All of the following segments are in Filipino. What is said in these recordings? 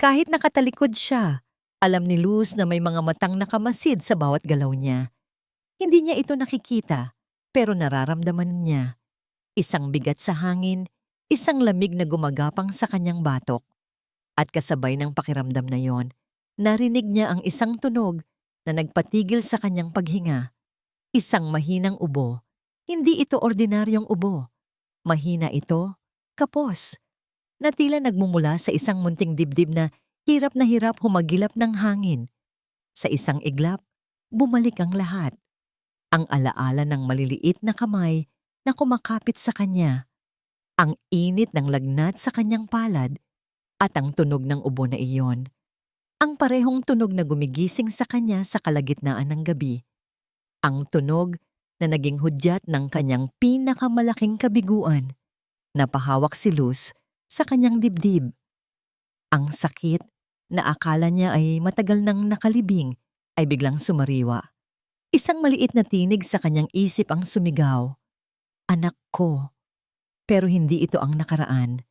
Kahit nakatalikod siya, alam ni Luz na may mga matang nakamasid sa bawat galaw niya. Hindi niya ito nakikita, pero nararamdaman niya. Isang bigat sa hangin, isang lamig na gumagapang sa kanyang batok. At kasabay ng pakiramdam na yon, narinig niya ang isang tunog na nagpatigil sa kanyang paghinga. Isang mahinang ubo. Hindi ito ordinaryong ubo. Mahina ito, kapos, na tila nagmumula sa isang munting dibdib na hirap humagilap ng hangin. Sa isang iglap, bumalik ang lahat. Ang alaala ng maliliit na kamay na kumakapit sa kanya, ang init ng lagnat sa kanyang palad, at ang tunog ng ubo na iyon. Ang parehong tunog na gumigising sa kanya sa kalagitnaan ng gabi. Ang tunog na naging hudyat ng kanyang pinakamalaking kabiguan. Napahawak si Luz sa kanyang dibdib. Ang sakit na akala niya ay matagal nang nakalibing ay biglang sumariwa. Isang maliit na tinig sa kanyang isip ang sumigaw. Anak ko. Pero hindi ito ang nakaraan.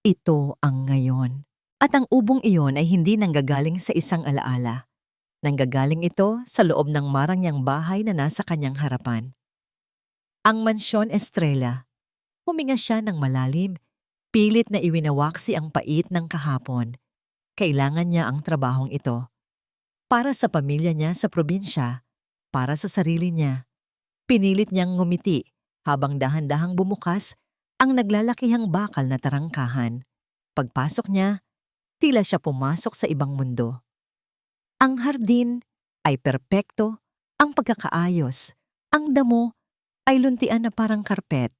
Ito ang ngayon. At ang ubong iyon ay hindi nanggagaling sa isang alaala. Nanggagaling ito sa loob ng marangyang bahay na nasa kanyang harapan. Ang Mansyon Estrella. Huminga siya ng malalim. Pilit na iwinawaksi ang pait ng kahapon. Kailangan niya ang trabahong ito. Para sa pamilya niya sa probinsya, para sa sarili niya. Pinilit niyang ngumiti habang dahan-dahang bumukas ang naglalakihang bakal na tarangkahan. Pagpasok niya, tila siya pumasok sa ibang mundo. Ang hardin ay perpekto, ang pagkakaayos, ang damo ay luntian na parang karpet.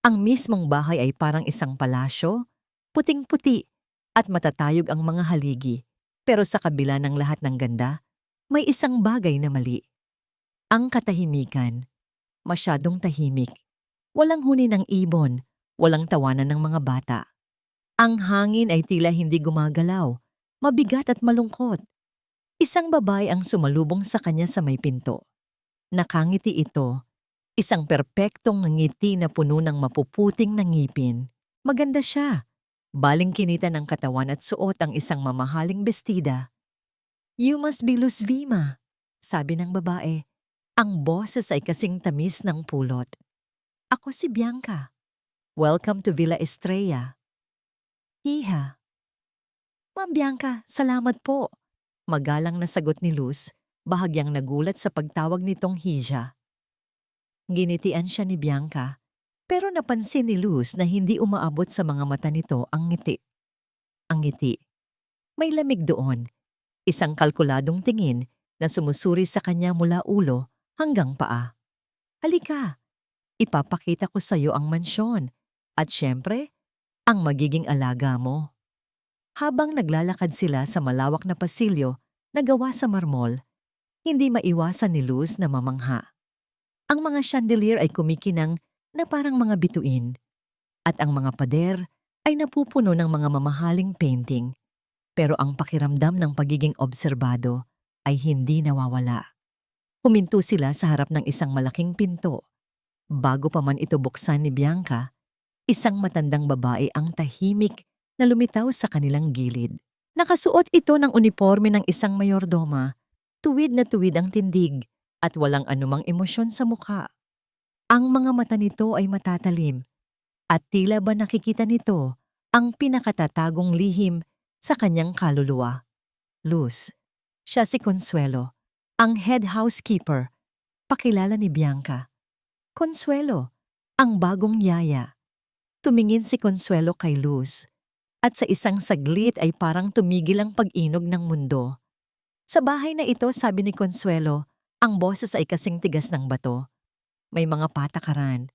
Ang mismong bahay ay parang isang palasyo, puting-puti at matatayog ang mga haligi. Pero sa kabila ng lahat ng ganda, may isang bagay na mali. Ang katahimikan. Masyadong tahimik. Walang huni ng ibon, walang tawanan ng mga bata. Ang hangin ay tila hindi gumagalaw, mabigat at malungkot. Isang babae ang sumalubong sa kanya sa may pinto. Nakangiti ito, isang perpektong ngiti na puno ng mapuputing na ngipin. Maganda siya. Baling kinita ng katawan at suot ang isang mamahaling bestida. You must be Luz Vima, sabi ng babae. Ang boses ay kasing tamis ng pulot. Ako si Bianca. Welcome to Villa Estrella. Iha. Ma'am Bianca, salamat po. Magalang na sagot ni Luz, bahagyang nagulat sa pagtawag nitong Hija. Ginitian siya ni Bianca, pero napansin ni Luz na hindi umaabot sa mga mata nito ang ngiti. Ang ngiti. May lamig doon, isang kalkuladong tingin na sumusuri sa kanya mula ulo hanggang paa. Halika, ipapakita ko sa iyo ang mansyon at syempre, ang magiging alaga mo. Habang naglalakad sila sa malawak na pasilyo na gawa sa marmol, hindi maiwasan ni Luz na mamangha. Ang mga chandelier ay kumikinang na parang mga bituin, at ang mga pader ay napupuno ng mga mamahaling painting. Pero ang pakiramdam ng pagiging obserbado ay hindi nawawala. Huminto sila sa harap ng isang malaking pinto. Bago pa man ito buksan ni Bianca, isang matandang babae ang tahimik na lumitaw sa kanilang gilid. Nakasuot ito ng uniforme ng isang mayordoma, tuwid na tuwid ang tindig at walang anumang emosyon sa mukha. Ang mga mata nito ay matatalim at tila ba nakikita nito ang pinakatatagong lihim sa kanyang kaluluwa. Luz, siya si Consuelo, ang head housekeeper, pakilala ni Bianca. Consuelo, ang bagong yaya. Tumingin si Consuelo kay Luz. At sa isang saglit ay parang tumigil ang pag-inog ng mundo. Sa bahay na ito, sabi ni Consuelo, ang boses ay kasing tigas ng bato. May mga patakaran.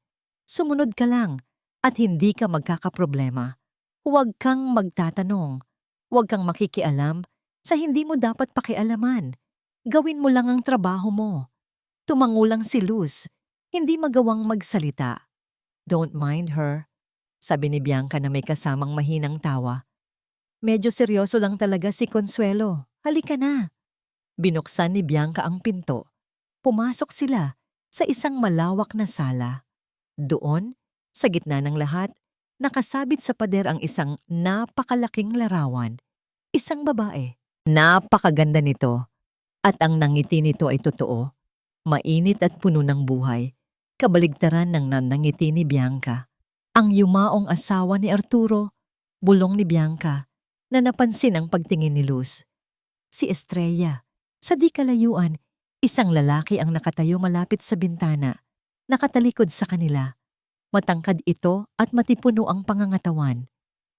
Sumunod ka lang at hindi ka magkakaproblema. Huwag kang magtatanong. Huwag kang makikialam sa hindi mo dapat pakialaman. Gawin mo lang ang trabaho mo. Tumangulang si Luz, hindi magawang magsalita. Don't mind her. Sabi ni Bianca na may kasamang mahinang tawa. Medyo seryoso lang talaga si Consuelo. Halika na. Binuksan ni Bianca ang pinto. Pumasok sila sa isang malawak na sala. Doon, sa gitna ng lahat, nakasabit sa pader ang isang napakalaking larawan. Isang babae. Napakaganda nito. At ang nangiti nito ay totoo. Mainit at puno ng buhay. Kabaligtaran ng nanangiti ni Bianca. Ang yumaong asawa ni Arturo, bulong ni Bianca, na napansin ang pagtingin ni Luz. Si Estrella. Sa di kalayuan, isang lalaki ang nakatayo malapit sa bintana, nakatalikod sa kanila. Matangkad ito at matipuno ang pangangatawan.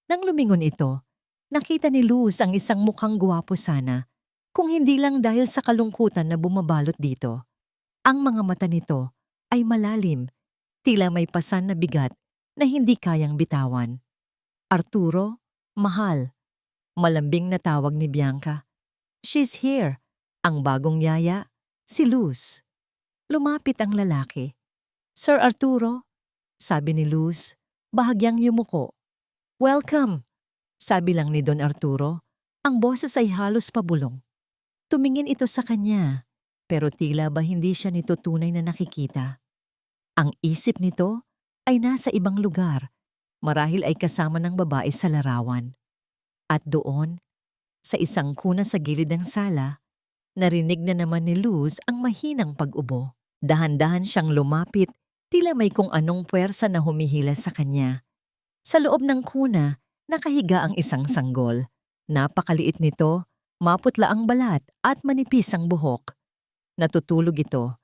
Nang lumingon ito, nakita ni Luz ang isang mukhang gwapo sana, kung hindi lang dahil sa kalungkutan na bumabalot dito. Ang mga mata nito ay malalim, tila may pasan na bigat na hindi kayang bitawan. Arturo, mahal. Malambing na tawag ni Bianca. She's here. Ang bagong yaya, si Luz. Lumapit ang lalaki. Sir Arturo, sabi ni Luz, bahagyang yumuko. Welcome, sabi lang ni Don Arturo. Ang boses ay halos pabulong. Tumingin ito sa kanya, pero tila ba hindi siya nito tunay na nakikita. Ang isip nito ay nasa ibang lugar, marahil ay kasama ng babae sa larawan. At doon, sa isang kuna sa gilid ng sala, narinig na naman ni Luz ang mahinang pag-ubo. Dahan-dahan siyang lumapit, tila may kung anong puwersa na humihila sa kanya. Sa loob ng kuna, nakahiga ang isang sanggol. Napakaliit nito, maputla ang balat at manipis ang buhok. Natutulog ito,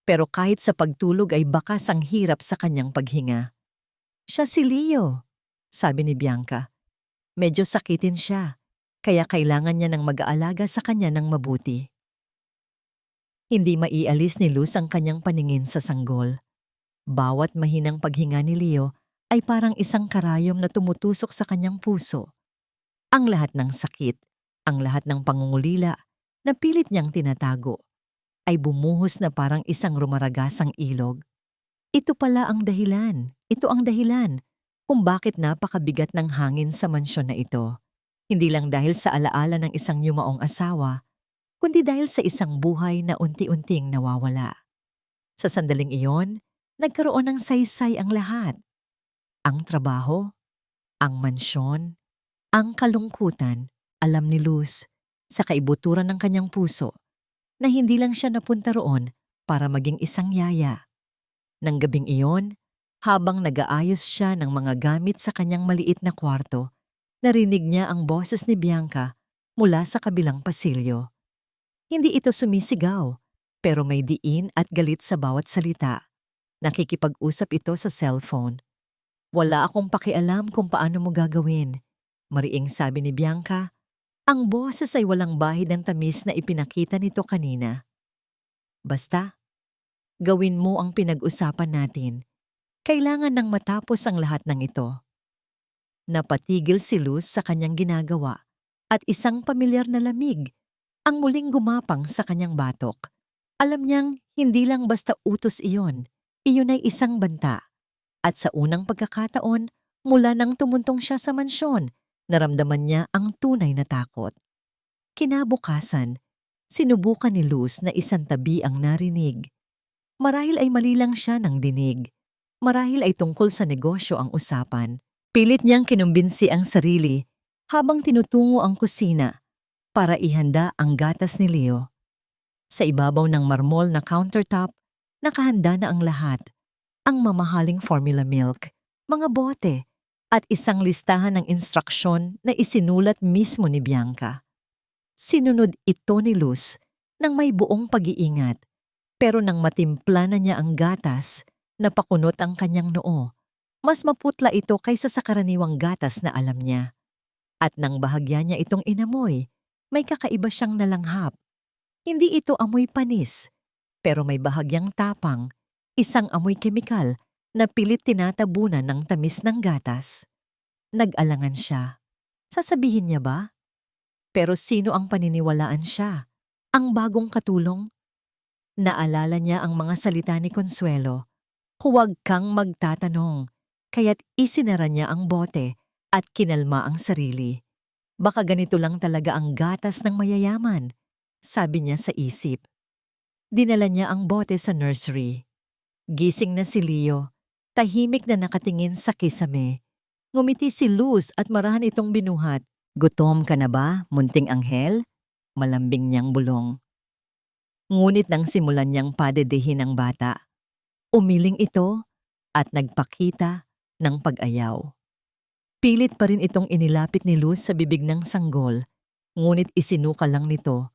pero kahit sa pagtulog ay bakas ang hirap sa kanyang paghinga. Siya si Leo, sabi ni Bianca. Medyo sakitin siya, kaya kailangan niya ng mag-aalaga sa kanya ng mabuti. Hindi maialis ni Luz ang kanyang paningin sa sanggol. Bawat mahinang paghinga ni Leo ay parang isang karayom na tumutusok sa kanyang puso. Ang lahat ng sakit, ang lahat ng pangungulila na pilit niyang tinatago, ay bumuhos na parang isang rumaragasang ilog. Ito pala ang dahilan, ito ang dahilan kung bakit napakabigat ng hangin sa mansyon na ito. Hindi lang dahil sa alaala ng isang yumaong asawa, kundi dahil sa isang buhay na unti-unting nawawala. Sa sandaling iyon, nagkaroon ng saysay ang lahat. Ang trabaho, ang mansyon, ang kalungkutan, alam ni Luz, sa kaibuturan ng kanyang puso, na hindi lang siya napunta roon para maging isang yaya. Nang gabing iyon, habang nag-aayos siya ng mga gamit sa kanyang maliit na kwarto, narinig niya ang boses ni Bianca mula sa kabilang pasilyo. Hindi ito sumisigaw, pero may diin at galit sa bawat salita. Nakikipag-usap ito sa cellphone. Wala akong pakialam kung paano mo gagawin, mariing sabi ni Bianca. Ang boses ay walang bahid ng tamis na ipinakita nito kanina. Basta, gawin mo ang pinag-usapan natin. Kailangan nang matapos ang lahat ng ito. Napatigil si Luz sa kanyang ginagawa at isang pamilyar na lamig ang muling gumapang sa kanyang batok. Alam niyang hindi lang basta utos iyon ay isang banta. At sa unang pagkakataon, mula nang tumuntong siya sa mansyon, naramdaman niya ang tunay na takot. Kinabukasan, sinubukan ni Luz na isantabi ang narinig. Marahil ay mali lang siya ng dinig. Marahil ay tungkol sa negosyo ang usapan. Pilit niyang kinumbinsi ang sarili habang tinutungo ang kusina para ihanda ang gatas ni Leo. Sa ibabaw ng marmol na countertop, nakahanda na ang lahat. Ang mamahaling formula milk, mga bote, at isang listahan ng instruksyon na isinulat mismo ni Bianca. Sinunod ito ni Luz nang may buong pag-iingat, pero nang matimpla na niya ang gatas, napakunot ang kanyang noo. Mas maputla ito kaysa sa karaniwang gatas na alam niya. At nang bahagya niya itong inamoy, may kakaiba siyang nalanghap. Hindi ito amoy panis, pero may bahagyang tapang, isang amoy kemikal na pilit tinatabunan ng tamis ng gatas. Nag-alangan siya. Sasabihin niya ba? Pero sino ang paniniwalaan siya? Ang bagong katulong? Naalala niya ang mga salita ni Consuelo. Huwag kang magtatanong. Kaya't isinara niya ang bote at kinalma ang sarili. Baka ganito lang talaga ang gatas ng mayayaman, sabi niya sa isip. Dinala niya ang bote sa nursery. Gising na si Leo, tahimik na nakatingin sa kisame. Ngumiti si Luz at marahan itong binuhat. Gutom ka na ba, munting anghel? Malambing niyang bulong. Ngunit nang simulan niyang padedehin ang bata, umiling ito at nagpakita ng pag-ayaw. Pilit pa rin itong inilapit ni Luz sa bibig ng sanggol, ngunit isinuka lang nito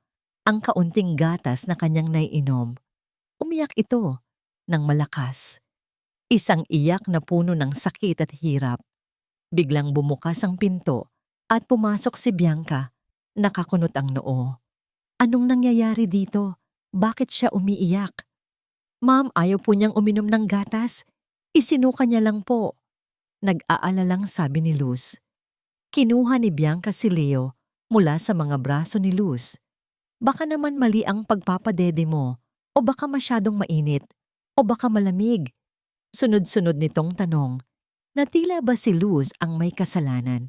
ang kaunting gatas na kanyang naiinom. Umiyak ito ng malakas. Isang iyak na puno ng sakit at hirap. Biglang bumukas ang pinto at pumasok si Bianca. Nakakunot ang noo. Anong nangyayari dito? Bakit siya umiiyak? Ma'am, ayaw po niyang uminom ng gatas. Isinuka niya lang po. Nag-aalalang sabi ni Luz. Kinuha ni Bianca si Leo mula sa mga braso ni Luz. Baka naman mali ang pagpapadede mo, o baka masyadong mainit, o baka malamig. Sunod-sunod nitong tanong, na tila ba si Luz ang may kasalanan?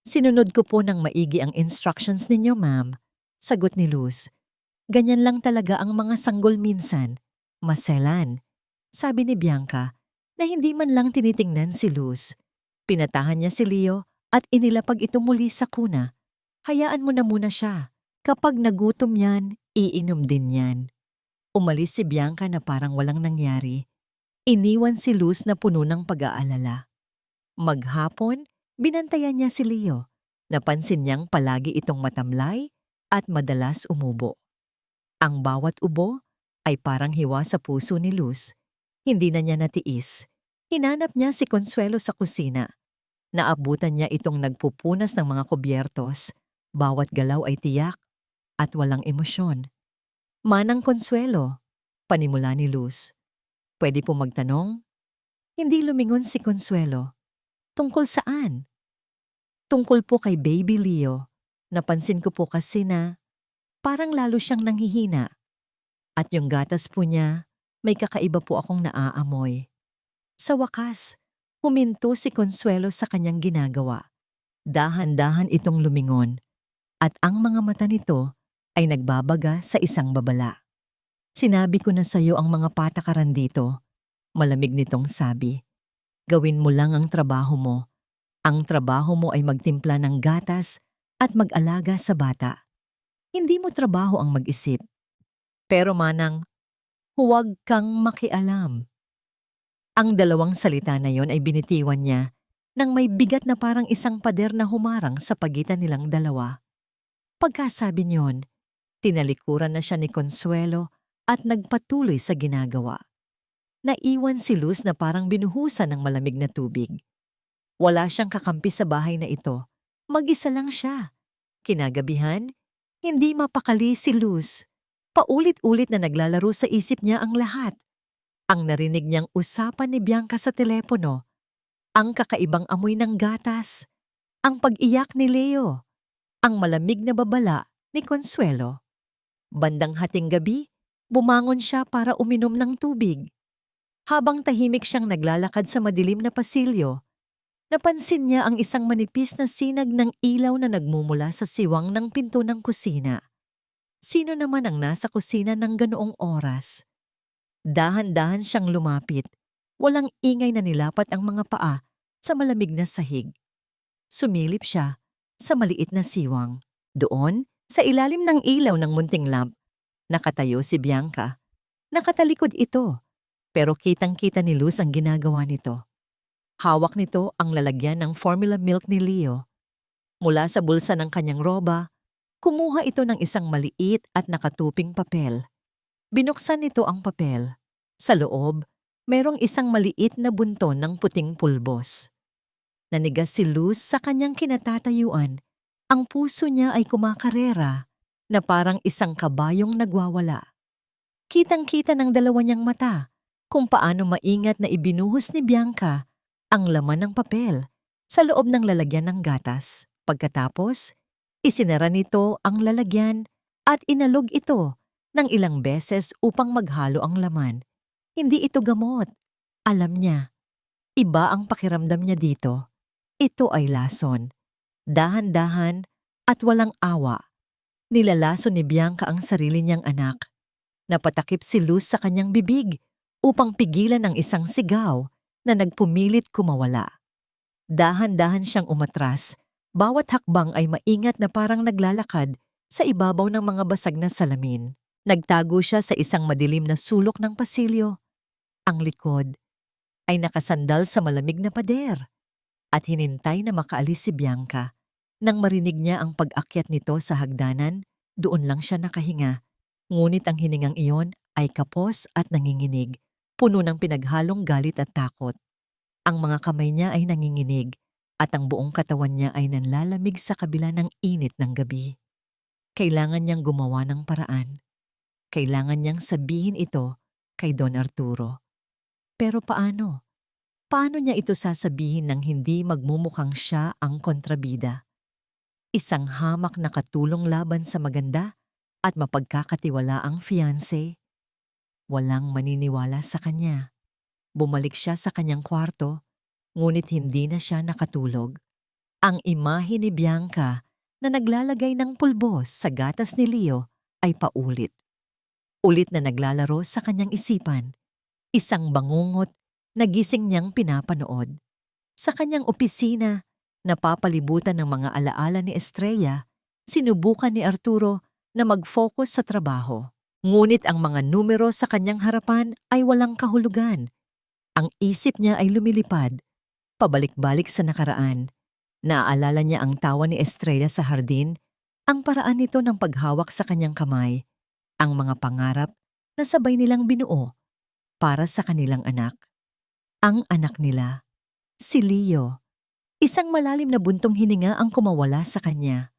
Sinunod ko po ng maigi ang instructions ninyo, ma'am. Sagot ni Luz. Ganyan lang talaga ang mga sanggol minsan. Maselan. Sabi ni Bianca na hindi man lang tinitingnan si Luz. Pinatahan niya si Leo at inilapag ito muli sa kuna. Hayaan mo na muna siya. Kapag nagutom yan, iinom din yan. Umalis si Bianca na parang walang nangyari. Iniwan si Luz na puno ng pag-aalala. Maghapon, binantayan niya si Leo. Napansin niyang palagi itong matamlay at madalas umubo. Ang bawat ubo ay parang hiwa sa puso ni Luz. Hindi na niya natiis. Hinanap niya si Consuelo sa kusina. Naabutan niya itong nagpupunas ng mga kubyertos. Bawat galaw ay tiyak at walang emosyon. Manang Consuelo, panimula ni Luz. Pwede po magtanong? Hindi lumingon si Consuelo. Tungkol saan? Tungkol po kay Baby Leo. Napansin ko po kasi na parang lalo siyang nanghihina. At yung gatas po niya, may kakaiba po akong naaamoy. Sa wakas, huminto si Consuelo sa kanyang ginagawa. Dahan-dahan itong lumingon. At ang mga mata nito ay nagbabaga sa isang babala. Sinabi ko na sa'yo ang mga patakaran dito. Malamig nitong sabi. Gawin mo lang ang trabaho mo. Ang trabaho mo ay magtimpla ng gatas at mag-alaga sa bata. Hindi mo trabaho ang mag-isip. Pero manang, huwag kang makialam. Ang dalawang salita na yon ay binitiwan niya nang may bigat na parang isang pader na humarang sa pagitan nilang dalawa. Pagkasabi niyon, tinalikuran na siya ni Consuelo at nagpatuloy sa ginagawa. Naiwan si Luz na parang binuhusan ng malamig na tubig. Wala siyang kakampi sa bahay na ito. Mag-isa lang siya. Kinagabihan, hindi mapakali si Luz. Paulit-ulit na naglalaro sa isip niya ang lahat. Ang narinig niyang usapan ni Bianca sa telepono, ang kakaibang amoy ng gatas, ang pag-iyak ni Leo, ang malamig na babala ni Consuelo. Bandang hating gabi, bumangon siya para uminom ng tubig. Habang tahimik siyang naglalakad sa madilim na pasilyo, napansin niya ang isang manipis na sinag ng ilaw na nagmumula sa siwang ng pinto ng kusina. Sino naman ang nasa kusina ng ganoong oras? Dahan-dahan siyang lumapit. Walang ingay na nilapat ang mga paa sa malamig na sahig. Sumilip siya sa maliit na siwang. Doon, sa ilalim ng ilaw ng munting lamp, nakatayo si Bianca. Nakatalikod ito, pero kitang-kita ni Luz ang ginagawa nito. Hawak nito ang lalagyan ng formula milk ni Leo. Mula sa bulsa ng kanyang roba, kumuha ito ng isang maliit at nakatuping papel. Binuksan nito ang papel. Sa loob, mayroong isang maliit na bunton ng puting pulbos. Nanigas si Luz sa kanyang kinatatayuan. Ang puso niya ay kumakarera na parang isang kabayong nagwawala. Kitang-kita ng dalawa niyang mata kung paano maingat na ibinuhos ni Bianca ang laman ng papel sa loob ng lalagyan ng gatas. Pagkatapos, isinara nito ang lalagyan at inalog ito ng ilang beses upang maghalo ang laman. Hindi ito gamot. Alam niya, iba ang pakiramdam niya dito. Ito ay lason. Dahan-dahan at walang awa. Nilalason ni Bianca ang sarili niyang anak. Napatakip si Luz sa kanyang bibig upang pigilan ang isang sigaw na nagpumilit kumawala. Dahan-dahan siyang umatras Bawat hakbang ay maingat na parang naglalakad sa ibabaw ng mga basag na salamin. Nagtago siya sa isang madilim na sulok ng pasilyo. Ang likod ay nakasandal sa malamig na pader at hinintay na makaalis si Bianca. Nang marinig niya ang pag-akyat nito sa hagdanan, doon lang siya nakahinga. Ngunit ang hiningang iyon ay kapos at nanginginig, puno ng pinaghalong galit at takot. Ang mga kamay niya ay nanginginig at ang buong katawan niya ay nanlalamig sa kabila ng init ng gabi. Kailangan niyang gumawa ng paraan. Kailangan niyang sabihin ito kay Don Arturo. Pero paano? Paano niya ito sasabihin nang hindi magmumukhang siya ang kontrabida? Isang hamak na katulong laban sa maganda at mapagkakatiwalaang fiancé. Walang maniniwala sa kanya. Bumalik siya sa kanyang kwarto, ngunit hindi na siya nakatulog. Ang imahe ni Bianca na naglalagay ng pulbos sa gatas ni Leo ay paulit. Ulit na naglalaro sa kanyang isipan. Isang bangungot na gising niyang pinapanood. Sa kanyang opisina, napapalibutan ng mga alaala ni Estrella, sinubukan ni Arturo na mag-focus sa trabaho. Ngunit ang mga numero sa kanyang harapan ay walang kahulugan. Ang isip niya ay lumilipad, pabalik-balik sa nakaraan. Naaalala niya ang tawa ni Estrella sa hardin, ang paraan nito ng paghawak sa kanyang kamay, ang mga pangarap na sabay nilang binuo para sa kanilang anak. Ang anak nila, si Leo. Isang malalim na buntong hininga ang kumawala sa kanya.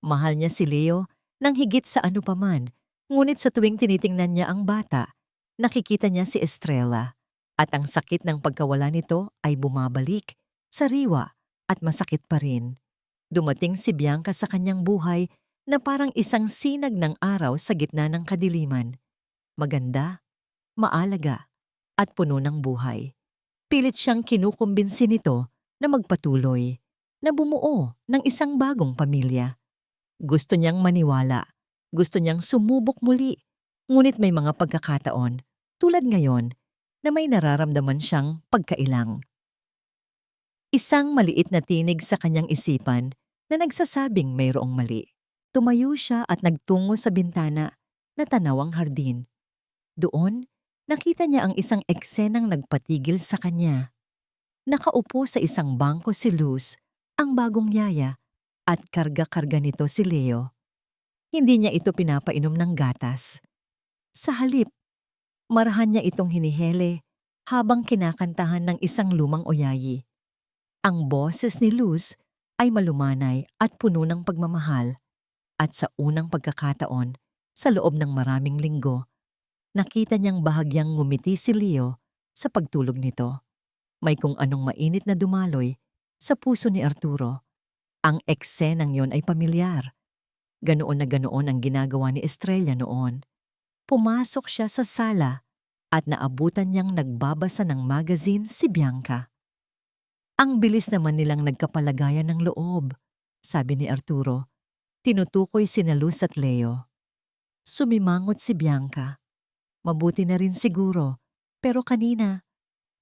Mahal niya si Leo nang higit sa ano paman, ngunit sa tuwing tinitingnan niya ang bata, nakikita niya si Estrella. At ang sakit ng pagkawala nito ay bumabalik, sariwa at masakit pa rin. Dumating si Bianca sa kanyang buhay na parang isang sinag ng araw sa gitna ng kadiliman. Maganda, maalaga, at puno ng buhay. Pilit siyang kinukumbinsi nito na magpatuloy, na bumuo ng isang bagong pamilya. Gusto niyang maniwala, gusto niyang sumubok muli, ngunit may mga pagkakataon, tulad ngayon, na may nararamdaman siyang pagkailang. Isang maliit na tinig sa kanyang isipan na nagsasabing mayroong mali. Tumayo siya at nagtungo sa bintana na tanaw ang hardin. Doon, nakita niya ang isang eksenang nagpatigil sa kanya. Nakaupo sa isang bangko si Luz, ang bagong yaya, at karga-karga nito si Leo. Hindi niya ito pinapainom ng gatas. Sa halip, marahan niya itong hinihele habang kinakantahan ng isang lumang oyayi. Ang boses ni Luz ay malumanay at puno ng pagmamahal. At sa unang pagkakataon, sa loob ng maraming linggo, nakita niyang bahagyang ngumiti si Leo sa pagtulog nito. May kung anong mainit na dumaloy sa puso ni Arturo. Ang eksenang yon ay pamilyar. Ganoon na ganoon ang ginagawa ni Estrella noon. Pumasok siya sa sala at naabutan niyang nagbabasa ng magazine si Bianca. Ang bilis naman nilang nagkapalagayan ng loob, sabi ni Arturo. Tinutukoy sina Luz at Leo. Sumimangot si Bianca. Mabuti na rin siguro, pero kanina,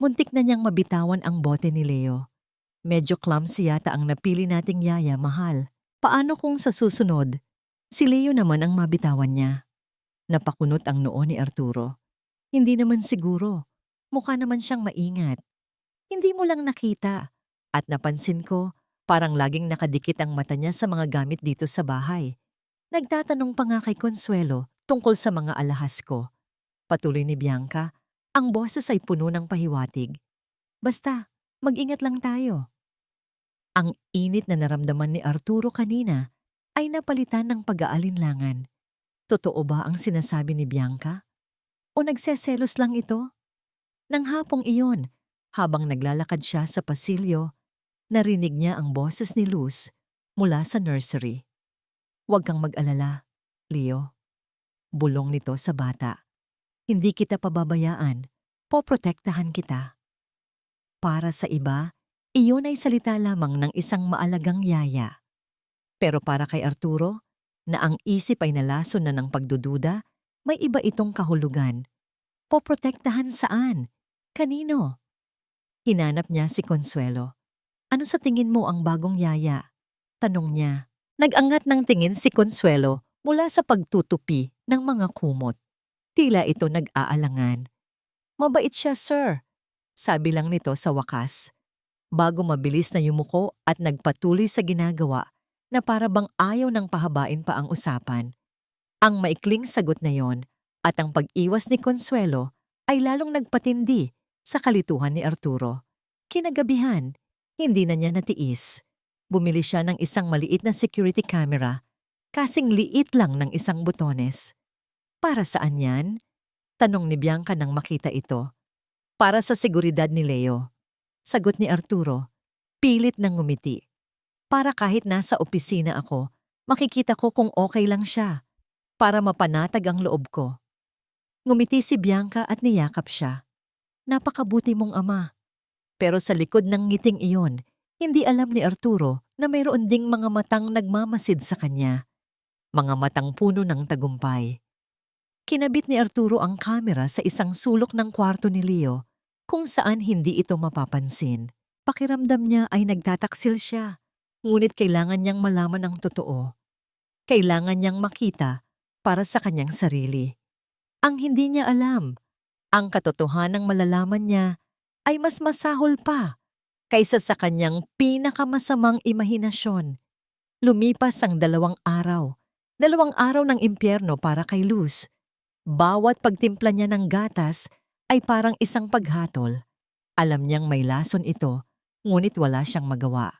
muntik na niyang mabitawan ang bote ni Leo. Medyo clumsy yata ang napili nating yaya, mahal. Paano kung sa susunod, si Leo naman ang mabitawan niya? Napakunot ang noo ni Arturo. Hindi naman siguro. Mukha naman siyang maingat. Hindi mo lang nakita. At napansin ko, parang laging nakadikit ang mata niya sa mga gamit dito sa bahay. Nagtatanong pa nga kay Consuelo tungkol sa mga alahas ko. Patuloy ni Bianca, ang boses ay puno ng pahiwatig. Basta, mag-ingat lang tayo. Ang init na naramdaman ni Arturo kanina ay napalitan ng pag-aalinlangan. Totoo ba ang sinasabi ni Bianca? O nagseselos lang ito? Nang hapong iyon, habang naglalakad siya sa pasilyo, narinig niya ang boses ni Luz mula sa nursery. Huwag kang mag-alala, Leo. Bulong nito sa bata. Hindi kita pababayaan, poprotektahan kita. Para sa iba, iyon ay salita lamang ng isang maalagang yaya. Pero para kay Arturo, na ang isip ay nalason na ng pagdududa, may iba itong kahulugan. Poprotektahan saan? Kanino? Hinanap niya si Consuelo. Ano sa tingin mo ang bagong yaya? Tanong niya. Nag-angat ng tingin si Consuelo mula sa pagtutupi ng mga kumot. Tila ito nag-aalangan. Mabait siya, sir. Sabi lang nito sa wakas. Bago mabilis na yumuko at nagpatuloy sa ginagawa na para bang ayaw nang pahabain pa ang usapan. Ang maikling sagot na yon at ang pag-iwas ni Consuelo ay lalong nagpatindi sa kalituhan ni Arturo. Kinagabihan, hindi na niya natiis. Bumili siya ng isang maliit na security camera, kasing liit lang ng isang butones. Para saan yan? Tanong ni Bianca nang makita ito. Para sa seguridad ni Leo. Sagot ni Arturo, pilit nang ngumiti. Para kahit nasa opisina ako, makikita ko kung okay lang siya. Para mapanatag ang loob ko. Ngumiti si Bianca at niyakap siya. Napakabuti mong ama. Pero sa likod ng ngiting iyon, hindi alam ni Arturo na mayroon ding mga matang nagmamasid sa kanya. Mga matang puno ng tagumpay. Kinabit ni Arturo ang kamera sa isang sulok ng kwarto ni Leo kung saan hindi ito mapapansin. Pakiramdam niya ay nagtataksil siya, ngunit kailangan niyang malaman ang totoo. Kailangan niyang makita para sa kanyang sarili. Ang hindi niya alam, ang katotohanang malalaman niya ay mas masahol pa kaysa sa kanyang pinakamasamang imahinasyon. Lumipas ang 2 araw. 2 araw ng impyerno para kay Luz. Bawat pagtimpla niya ng gatas ay parang isang paghatol. Alam niyang may lason ito, ngunit wala siyang magawa.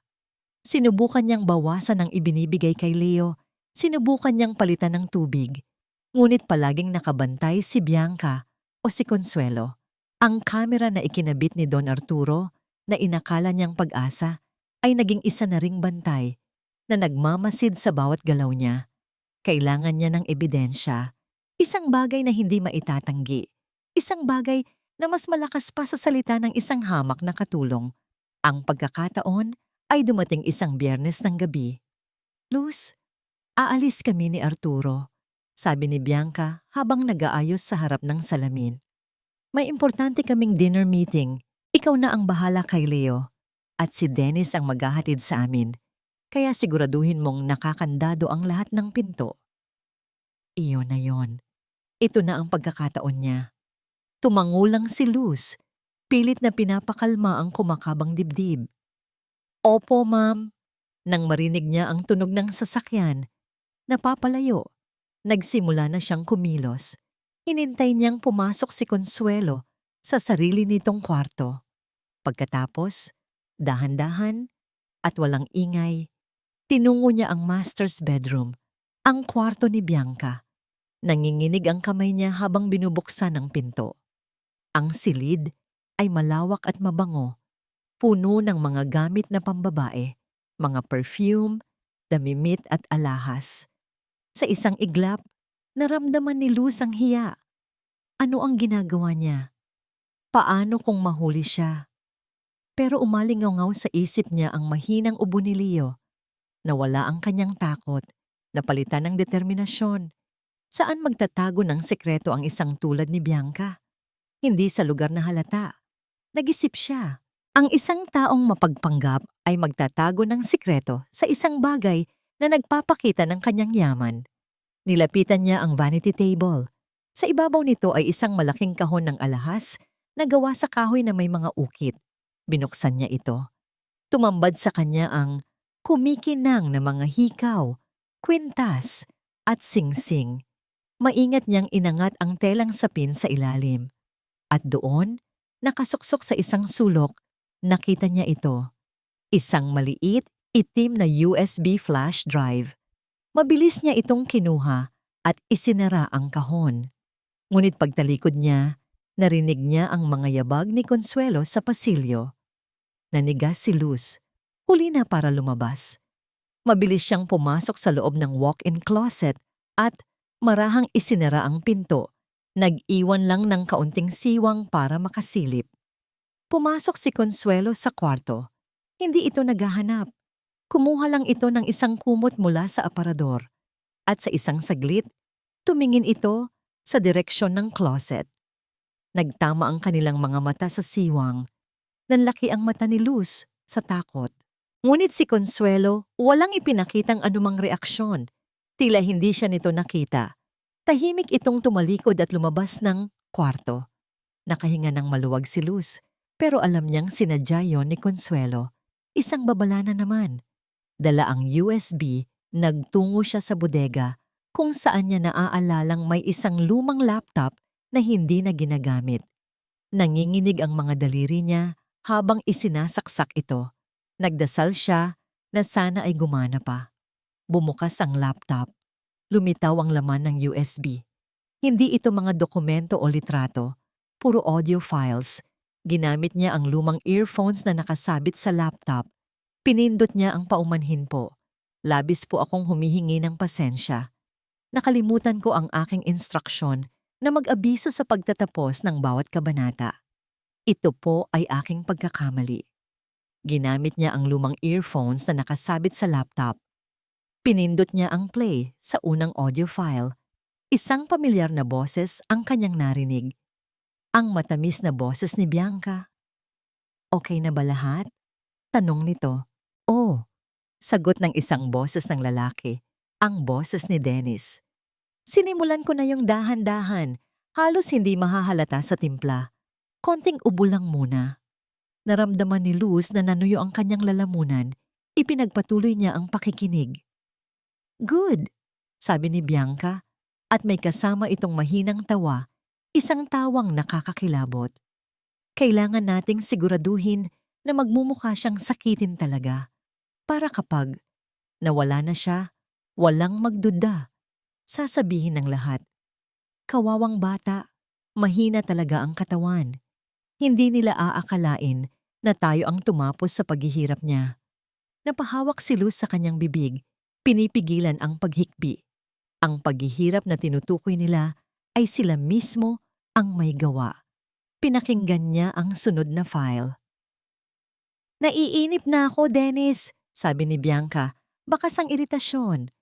Sinubukan niyang bawasan ang ibinibigay kay Leo. Sinubukan niyang palitan ng tubig. Ngunit palaging nakabantay si Bianca o si Consuelo. Ang kamera na ikinabit ni Don Arturo na inakala niyang pag-asa ay naging isa na ring bantay na nagmamasid sa bawat galaw niya. Kailangan niya ng ebidensya. Isang bagay na hindi maitatanggi. Isang bagay na mas malakas pa sa salita ng isang hamak na katulong. Ang pagkakataon ay dumating isang Biyernes ng gabi. Luz, aalis kami ni Arturo, sabi ni Bianca habang nag-aayos sa harap ng salamin. May importante kaming dinner meeting. Ikaw na ang bahala kay Leo. At si Dennis ang maghahatid sa amin. Kaya siguraduhin mong nakakandado ang lahat ng pinto. Iyon na yon. Ito na ang pagkakataon niya. Tumangulang si Luz. Pilit na pinapakalma ang kumakabang dibdib. Opo, ma'am. Nang marinig niya ang tunog ng sasakyan, napapalayo. Nagsimula na siyang kumilos. Hinintay niyang pumasok si Consuelo sa sarili nitong kwarto. Pagkatapos, dahan-dahan at walang ingay, tinungo niya ang master's bedroom, ang kwarto ni Bianca. Nanginginig ang kamay niya habang binubuksan ang pinto. Ang silid ay malawak at mabango, puno ng mga gamit na pambabae, mga perfume, damit at alahas. Sa isang iglap, naramdaman ni Luz ang hiya. Ano ang ginagawa niya? Paano kung mahuli siya? Pero umalingaw sa isip niya ang mahinang ubo ni Leo. Nawala ang kanyang takot, napalitan ng determinasyon. Saan magtatago ng sekreto ang isang tulad ni Bianca? Hindi sa lugar na halata. Nag-isip siya. Ang isang taong mapagpanggap ay magtatago ng sekreto sa isang bagay na nagpapakita ng kanyang yaman. Nilapitan niya ang vanity table. Sa ibabaw nito ay isang malaking kahon ng alahas na gawa sa kahoy na may mga ukit. Binuksan niya ito. Tumambad sa kanya ang kumikinang na mga hikaw, kwintas, at singsing. Maingat niyang inangat ang telang sapin sa ilalim. At doon, nakasuksok sa isang sulok, nakita niya ito. Isang maliit, itim na USB flash drive. Mabilis niya itong kinuha at isinara ang kahon. Ngunit pagtalikod niya, narinig niya ang mga yabag ni Consuelo sa pasilyo. Nanigas si Luz, huli na para lumabas. Mabilis siyang pumasok sa loob ng walk-in closet at marahang isinara ang pinto. Nag-iwan lang ng kaunting siwang para makasilip. Pumasok si Consuelo sa kwarto. Hindi ito naghahanap. Kumuha lang ito ng isang kumot mula sa aparador. At sa isang saglit, tumingin ito sa direksyon ng closet. Nagtama ang kanilang mga mata sa siwang. Nanlaki ang mata ni Luz sa takot. Ngunit si Consuelo walang ipinakitang anumang reaksyon. Tila hindi siya nito nakita. Tahimik itong tumalikod at lumabas ng kwarto. Nakahinga ng maluwag si Luz, pero alam niyang sinadya yon ni Consuelo. Isang babala na naman. Dala ang USB, nagtungo siya sa bodega kung saan niya naaalalang may isang lumang laptop na hindi na ginagamit. Nanginginig ang mga daliri niya habang isinasaksak ito. Nagdasal siya na sana ay gumana pa. Bumukas ang laptop. Lumitaw ang laman ng USB. Hindi ito mga dokumento o litrato, puro audio files. Ginamit niya ang lumang earphones na nakasabit sa laptop. Pinindot niya ang paumanhin po. Labis po akong humihingi ng pasensya. Nakalimutan ko ang aking instruksyon na mag-abiso sa pagtatapos ng bawat kabanata. Ito po ay aking pagkakamali. Ginamit niya ang lumang earphones na nakasabit sa laptop. Pinindot niya ang play sa unang audio file. Isang pamilyar na boses ang kanyang narinig. Ang matamis na boses ni Bianca. Okay na ba lahat? Tanong nito. Oh, sagot ng isang boses ng lalaki. Ang boses ni Dennis. Sinimulan ko na yung dahan-dahan. Halos hindi mahahalata sa timpla. Konting ubo lang muna. Naramdaman ni Luz na nanuyo ang kanyang lalamunan. Ipinagpatuloy niya ang pakikinig. Good, sabi ni Bianca, at may kasama itong mahinang tawa, isang tawang nakakakilabot. Kailangan nating siguraduhin na magmumukha siyang sakitin talaga. Para kapag nawala na siya, walang magduda. Sasabihin ng lahat, kawawang bata, mahina talaga ang katawan. Hindi nila aakalain na tayo ang tumapos sa paghihirap niya. Napahawak si Luz sa kanyang bibig, pinipigilan ang paghikbi. Ang paghihirap na tinutukoy nila ay sila mismo ang may gawa. Pinakinggan niya ang sunod na file. Naiinip na ako, Dennis, sabi ni Bianca, bakas ang iritasyon.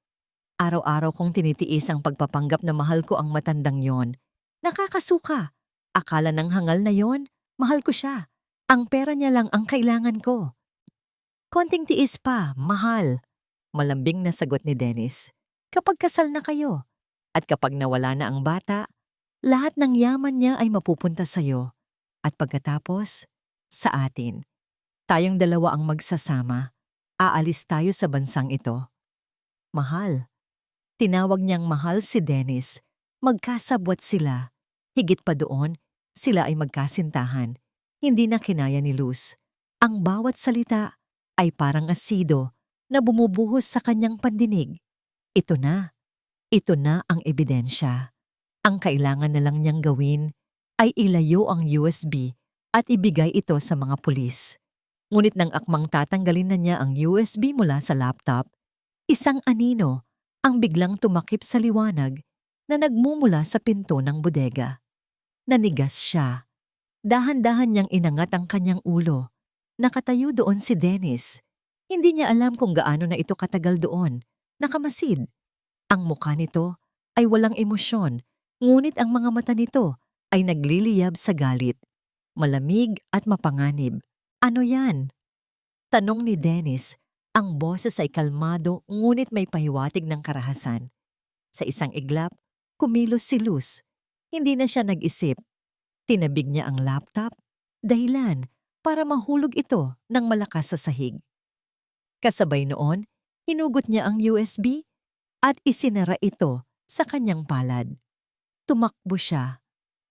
Araw-araw kong tinitiis ang pagpapanggap na mahal ko ang matandang yon. Nakakasuka. Akala ng hangal na yon, mahal ko siya. Ang pera niya lang ang kailangan ko. Konting tiis pa, mahal. Malambing na sagot ni Dennis. Kapag kasal na kayo, at kapag nawala na ang bata, lahat ng yaman niya ay mapupunta sa'yo. At pagkatapos, sa atin. Tayong dalawa ang magsasama. Aalis tayo sa bansang ito. Mahal. Tinawag niyang mahal si Dennis. Magkasabwat sila. Higit pa doon, sila ay magkasintahan. Hindi na kinaya ni Luz. Ang bawat salita ay parang asido na bumubuhos sa kanyang pandinig. Ito na ang ebidensya. Ang kailangan na lang niyang gawin ay ilayo ang USB at ibigay ito sa mga pulis. Ngunit nang akmang tatanggalin na niya ang USB mula sa laptop, isang anino ang biglang tumakip sa liwanag na nagmumula sa pinto ng bodega. Nanigas siya. Dahan-dahan niyang inangat ang kanyang ulo. Nakatayo doon si Dennis. Hindi niya alam kung gaano na ito katagal doon. Nakamasid. Ang mukha nito ay walang emosyon, ngunit ang mga mata nito ay nagliliyab sa galit. Malamig at mapanganib. Ano yan? Tanong ni Dennis. Ang boses ay kalmado ngunit may pahiwatig ng karahasan. Sa isang iglap, kumilos si Luz. Hindi na siya nag-isip. Tinabig niya ang laptop, dahilan para mahulog ito ng malakas sa sahig. Kasabay noon, hinugot niya ang USB at isinara ito sa kanyang palad. Tumakbo siya.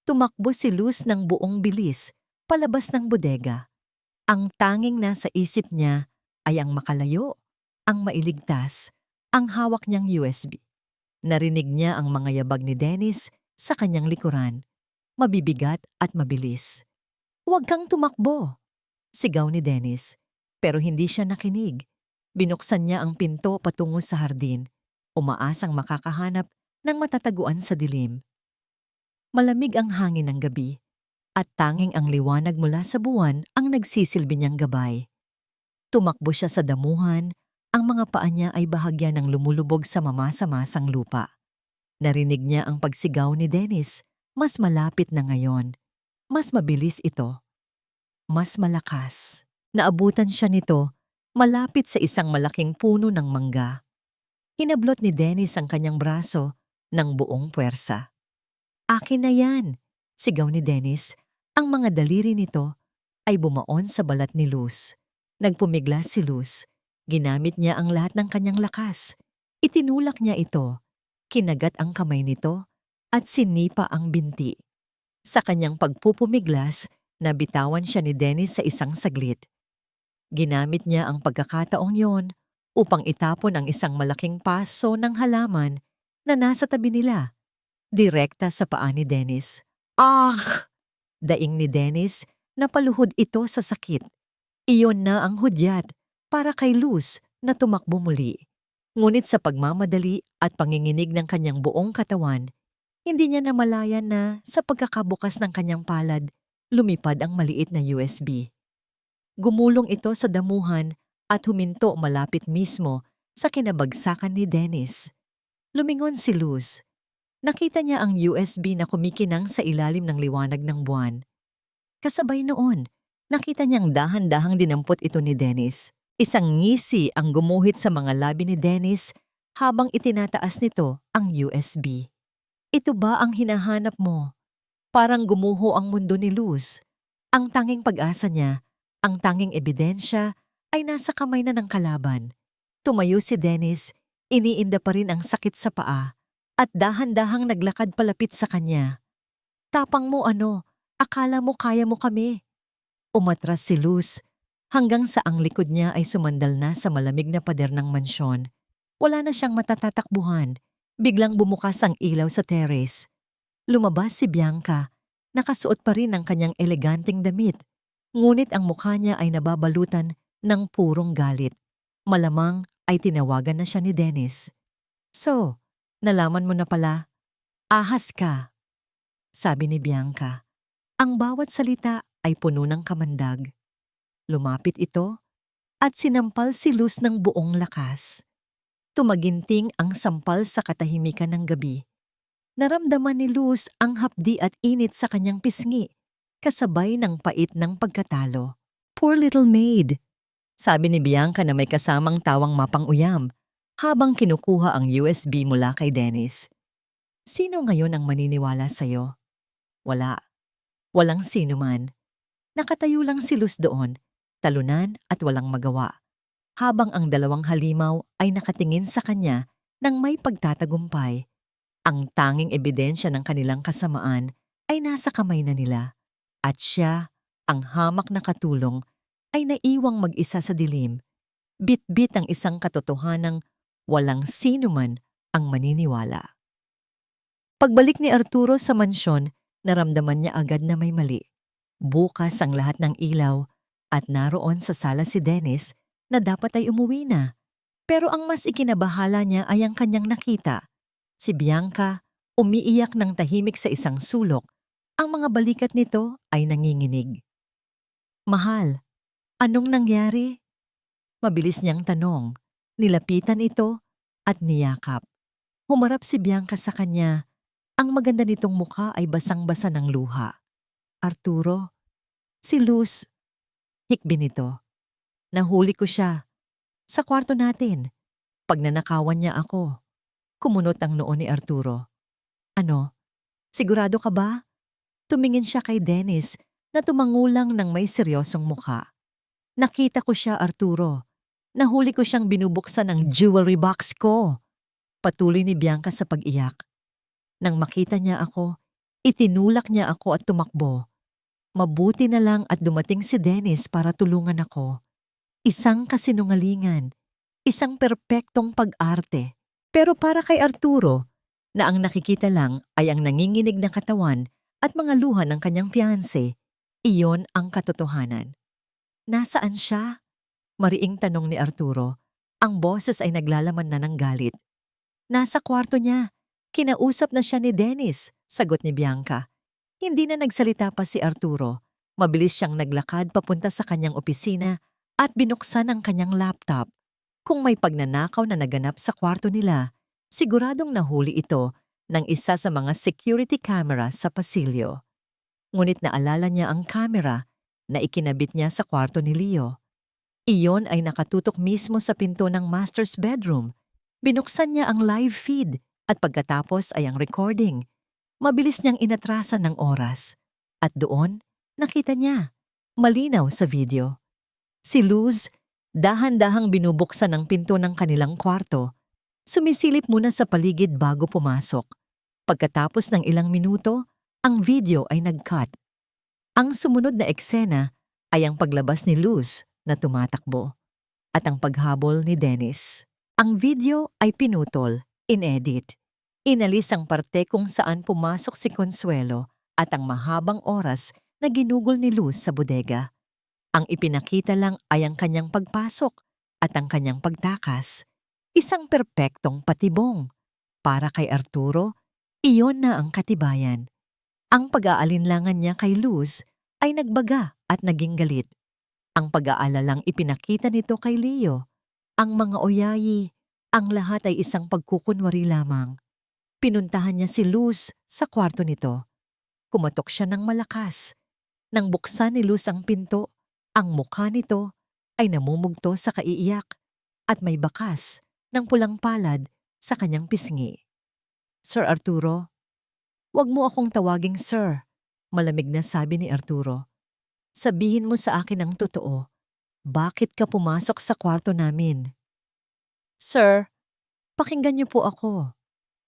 Tumakbo si Luz ng buong bilis palabas ng bodega. Ang tanging nasa isip niya ay ang makalayo, ang mailigtas, ang hawak niyang USB. Narinig niya ang mga yabag ni Dennis sa kanyang likuran. Mabibigat at mabilis. Huwag kang tumakbo, sigaw ni Dennis. Pero hindi siya nakinig. Binuksan niya ang pinto patungo sa hardin. Umaasang makakahanap ng matataguan sa dilim. Malamig ang hangin ng gabi at tanging ang liwanag mula sa buwan ang nagsisilbi niyang gabay. Tumakbo siya sa damuhan, ang mga paa niya ay bahagya ng lumulubog sa mamasa-masang lupa. Narinig niya ang pagsigaw ni Dennis, mas malapit na ngayon. Mas mabilis ito. Mas malakas. Naabutan siya nito malapit sa isang malaking puno ng mangga. Hinablot ni Dennis ang kanyang braso ng buong puwersa. "Akin na yan!" sigaw ni Dennis. Ang mga daliri nito ay bumaon sa balat ni Luz. Nagpumigla si Luz. Ginamit niya ang lahat ng kanyang lakas. Itinulak niya ito, kinagat ang kamay nito, at sinipa ang binti. Sa kanyang pagpupumiglas, nabitawan siya ni Dennis sa isang saglit. Ginamit niya ang pagkakataong yon upang itapon ang isang malaking paso ng halaman na nasa tabi nila, direkta sa paa ni Dennis. "Ah!" Daing ni Dennis, napaluhod ito sa sakit. Iyon na ang hudyat para kay Luz na tumakbo muli. Ngunit sa pagmamadali at panginginig ng kanyang buong katawan, hindi niya namalayan na sa pagkakabukas ng kanyang palad, lumipad ang maliit na USB. Gumulong ito sa damuhan at huminto malapit mismo sa kinabagsakan ni Dennis. Lumingon si Luz. Nakita niya ang USB na kumikinang sa ilalim ng liwanag ng buwan. Kasabay noon, nakita niyang dahan-dahang dinampot ito ni Dennis. Isang ngisi ang gumuhit sa mga labi ni Dennis habang itinataas nito ang USB. "Ito ba ang hinahanap mo?" Parang gumuho ang mundo ni Luz. Ang tanging pag-asa niya, ang tanging ebidensya ay nasa kamay na ng kalaban. Tumayo si Dennis, iniinda pa rin ang sakit sa paa, at dahan-dahang naglakad palapit sa kanya. "Tapang mo ano? Akala mo kaya mo kami?" Umatras si Luz, hanggang sa ang likod niya ay sumandal na sa malamig na pader ng mansyon. Wala na siyang matatatakbuhan. Biglang bumukas ang ilaw sa terrace. Lumabas si Bianca, nakasuot pa rin ng kanyang eleganteng damit. Ngunit ang mukha niya ay nababalutan ng purong galit. Malamang ay tinawagan na siya ni Dennis. "So, nalaman mo na pala, ahas ka," sabi ni Bianca. Ang bawat salita ay puno ng kamandag. Lumapit ito at sinampal si Luz ng buong lakas. Tumaginting ang sampal sa katahimikan ng gabi. Naramdaman ni Luz ang hapdi at init sa kanyang pisngi, kasabay ng pait ng pagkatalo. "Poor little maid," sabi ni Bianca na may kasamang tawang mapang-uyam, habang kinukuha ang USB mula kay Dennis. "Sino ngayon ang maniniwala sa'yo?" Wala. Walang sino man. Nakatayo lang si Luz doon, talunan at walang magawa, habang ang dalawang halimaw ay nakatingin sa kanya ng may pagtatagumpay. Ang tanging ebidensya ng kanilang kasamaan ay nasa kamay na nila, at siya, ang hamak na katulong, ay naiwang mag-isa sa dilim. Bit-bit ang isang katotohanang walang sino man ang maniniwala. Pagbalik ni Arturo sa mansyon, naramdaman niya agad na may mali. Bukas ang lahat ng ilaw at naroon sa sala si Dennis na dapat ay umuwi na. Pero ang mas ikinabahala niya ay ang kanyang nakita. Si Bianca, umiiyak ng tahimik sa isang sulok. Ang mga balikat nito ay nanginginig. "Mahal, anong nangyari?" Mabilis niyang tanong. Nilapitan ito at niyakap. Humarap si Bianca sa kanya. Ang maganda nitong mukha ay basang-basa ng luha. "Arturo, si Luz," hikbi nito. "Nahuli ko siya. Sa kwarto natin. Pagnanakawan niya ako." Kumunot ang noo ni Arturo. "Ano? Sigurado ka ba?" Tumingin siya kay Dennis na tumangulang ng may seryosong mukha. "Nakita ko siya, Arturo. Nahuli ko siyang binubuksan ng jewelry box ko." Patuloy ni Bianca sa pag-iyak. Nang makita niya ako, itinulak niya ako at tumakbo. Mabuti na lang at dumating si Dennis para tulungan ako. Isang kasinungalingan, isang perpektong pag-arte. Pero para kay Arturo, na ang nakikita lang ay ang nanginginig na katawan at mga luha ng kanyang fiancé, iyon ang katotohanan. "Nasaan siya?" Mariing tanong ni Arturo. Ang boses ay naglalaman na ng galit. "Nasa kwarto niya. Kinausap na siya ni Dennis," sagot ni Bianca. Hindi na nagsalita pa si Arturo. Mabilis siyang naglakad papunta sa kanyang opisina at binuksan ang kanyang laptop. Kung may pagnanakaw na naganap sa kwarto nila, siguradong nahuli ito ng isa sa mga security camera sa pasilyo. Ngunit naalala niya ang camera na ikinabit niya sa kwarto ni Leo. Iyon ay nakatutok mismo sa pinto ng master's bedroom. Binuksan niya ang live feed at pagkatapos ay ang recording. Mabilis niyang inatrasan ng oras. At doon, nakita niya. Malinaw sa video. Si Luz, dahan-dahang binubuksan ang pinto ng kanilang kwarto. Sumisilip muna sa paligid bago pumasok. Pagkatapos ng ilang minuto, ang video ay nag-cut. Ang sumunod na eksena ay ang paglabas ni Luz na tumatakbo at ang paghabol ni Dennis. Ang video ay pinutol, inedit. Inalis ang parte kung saan pumasok si Consuelo at ang mahabang oras na ginugol ni Luz sa bodega. Ang ipinakita lang ay ang kanyang pagpasok at ang kanyang pagtakas. Isang perpektong patibong. Para kay Arturo, iyon na ang katibayan. Ang pag-aalinlangan niya kay Luz ay nagbaga at naging galit. Ang pag-aalalang ipinakita nito kay Leo, ang mga oyayi, ang lahat ay isang pagkukunwari lamang. Pinuntahan niya si Luz sa kwarto nito. Kumatok siya ng malakas. Nang buksan ni Luz ang pinto, ang mukha nito ay namumugto sa kaiiyak at may bakas ng pulang palad sa kanyang pisngi. Sir Arturo, "Huwag mo akong tawaging sir," malamig na sabi ni Arturo. "Sabihin mo sa akin ang totoo. Bakit ka pumasok sa kwarto namin?" "Sir, pakinggan niyo po ako,"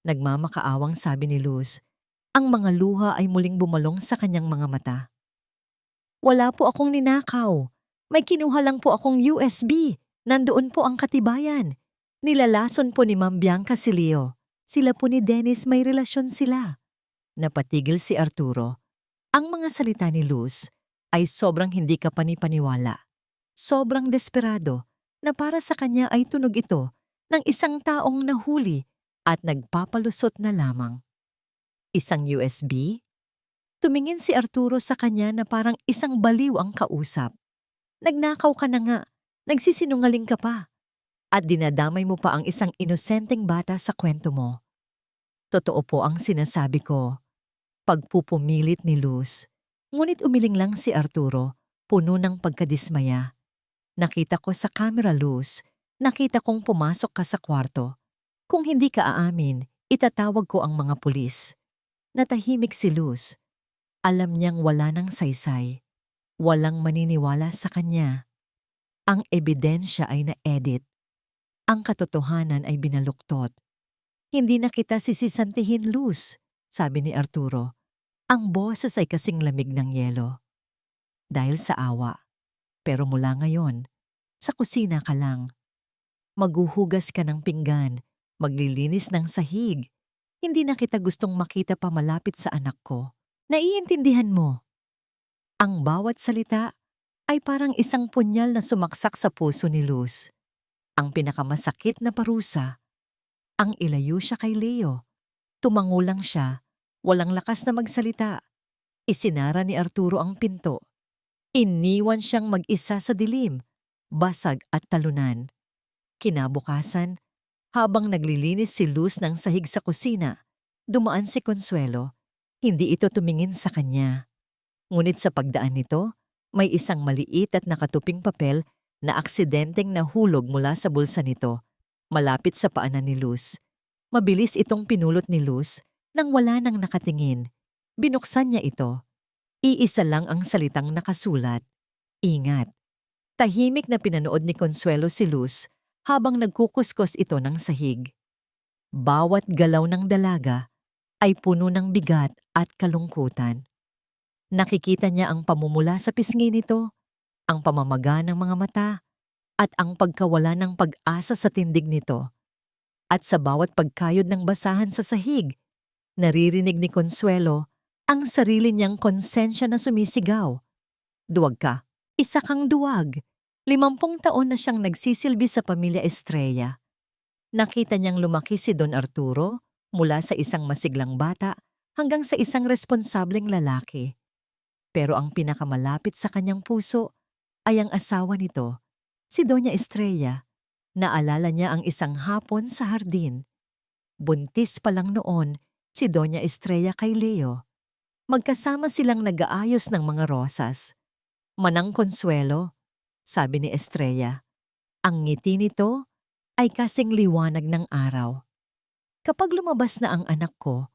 nagmamakaawang sabi ni Luz. Ang mga luha ay muling bumalong sa kanyang mga mata. "Wala po akong ninakaw. May kinuha lang po akong USB. Nandoon po ang katibayan. Nilalason po ni Ma'am Bianca si Leo. Sila po ni Dennis may relasyon sila." Napatigil si Arturo. Ang mga salita ni Luz ay sobrang hindi kapani-paniwala. Sobrang desperado na para sa kanya ay tunog ito ng isang taong nahuli at nagpapalusot na lamang. Isang USB? Tumingin si Arturo sa kanya na parang isang baliw ang kausap. "Nagnakaw ka na nga, nagsisinungaling ka pa, at dinadamay mo pa ang isang inosenteng bata sa kwento mo." "Totoo po ang sinasabi ko," pagpupumilit ni Luz. Ngunit umiling lang si Arturo, puno ng pagkadismaya. "Nakita ko sa camera, Luz. Nakita kong pumasok ka sa kwarto. Kung hindi ka aamin, itatawag ko ang mga pulis." Natahimik si Luz. Alam niyang wala ng saysay. Walang maniniwala sa kanya. Ang ebidensya ay na-edit. Ang katotohanan ay binaluktot. "Hindi na kita sisisantihin, Luz," sabi ni Arturo. Ang boses ay kasing lamig ng yelo. "Dahil sa awa. Pero mula ngayon, sa kusina ka lang. Maghuhugas ka ng pinggan, maglilinis ng sahig. Hindi na kita gustong makita pa malapit sa anak ko. Naiintindihan mo?" Ang bawat salita ay parang isang punyal na sumaksak sa puso ni Luz. Ang pinakamasakit na parusa, ang ilayo siya kay Leo. Tumango lang siya, walang lakas na magsalita. Isinara ni Arturo ang pinto. Iniwan siyang mag-isa sa dilim, basag at talunan. Kinabukasan, habang naglilinis si Luz ng sahig sa kusina, dumaan si Consuelo. Hindi ito tumingin sa kanya. Ngunit sa pagdaan nito, may isang maliit at nakatuping papel na aksidenteng nahulog mula sa bulsa nito, malapit sa paanan ni Luz. Mabilis itong pinulot ni Luz nang wala nang nakatingin. Binuksan niya ito. Iisa lang ang salitang nakasulat, "Ingat." Tahimik na pinanood ni Consuelo si Luz habang nagkukuskos ito ng sahig. Bawat galaw ng dalaga ay puno ng bigat at kalungkutan. Nakikita niya ang pamumula sa pisngi nito, ang pamamaga ng mga mata, at ang pagkawala ng pag-asa sa tindig nito. At sa bawat pagkayod ng basahan sa sahig, naririnig ni Consuelo ang sarili niyang konsensya na sumisigaw. "Duwag ka. Isa kang duwag." 50 taon na siyang nagsisilbi sa pamilya Estrella. Nakita niyang lumaki si Don Arturo mula sa isang masiglang bata hanggang sa isang responsableng lalaki. Pero ang pinakamalapit sa kanyang puso ay ang asawa nito, si Doña Estrella. Naalala niya ang isang hapon sa hardin. Buntis pa lang noon si Doña Estrella kay Leo. Magkasama silang nag-aayos ng mga rosas. Manang Consuelo, sabi ni Estrella. Ang ngiti nito ay kasing liwanag ng araw. Kapag lumabas na ang anak ko,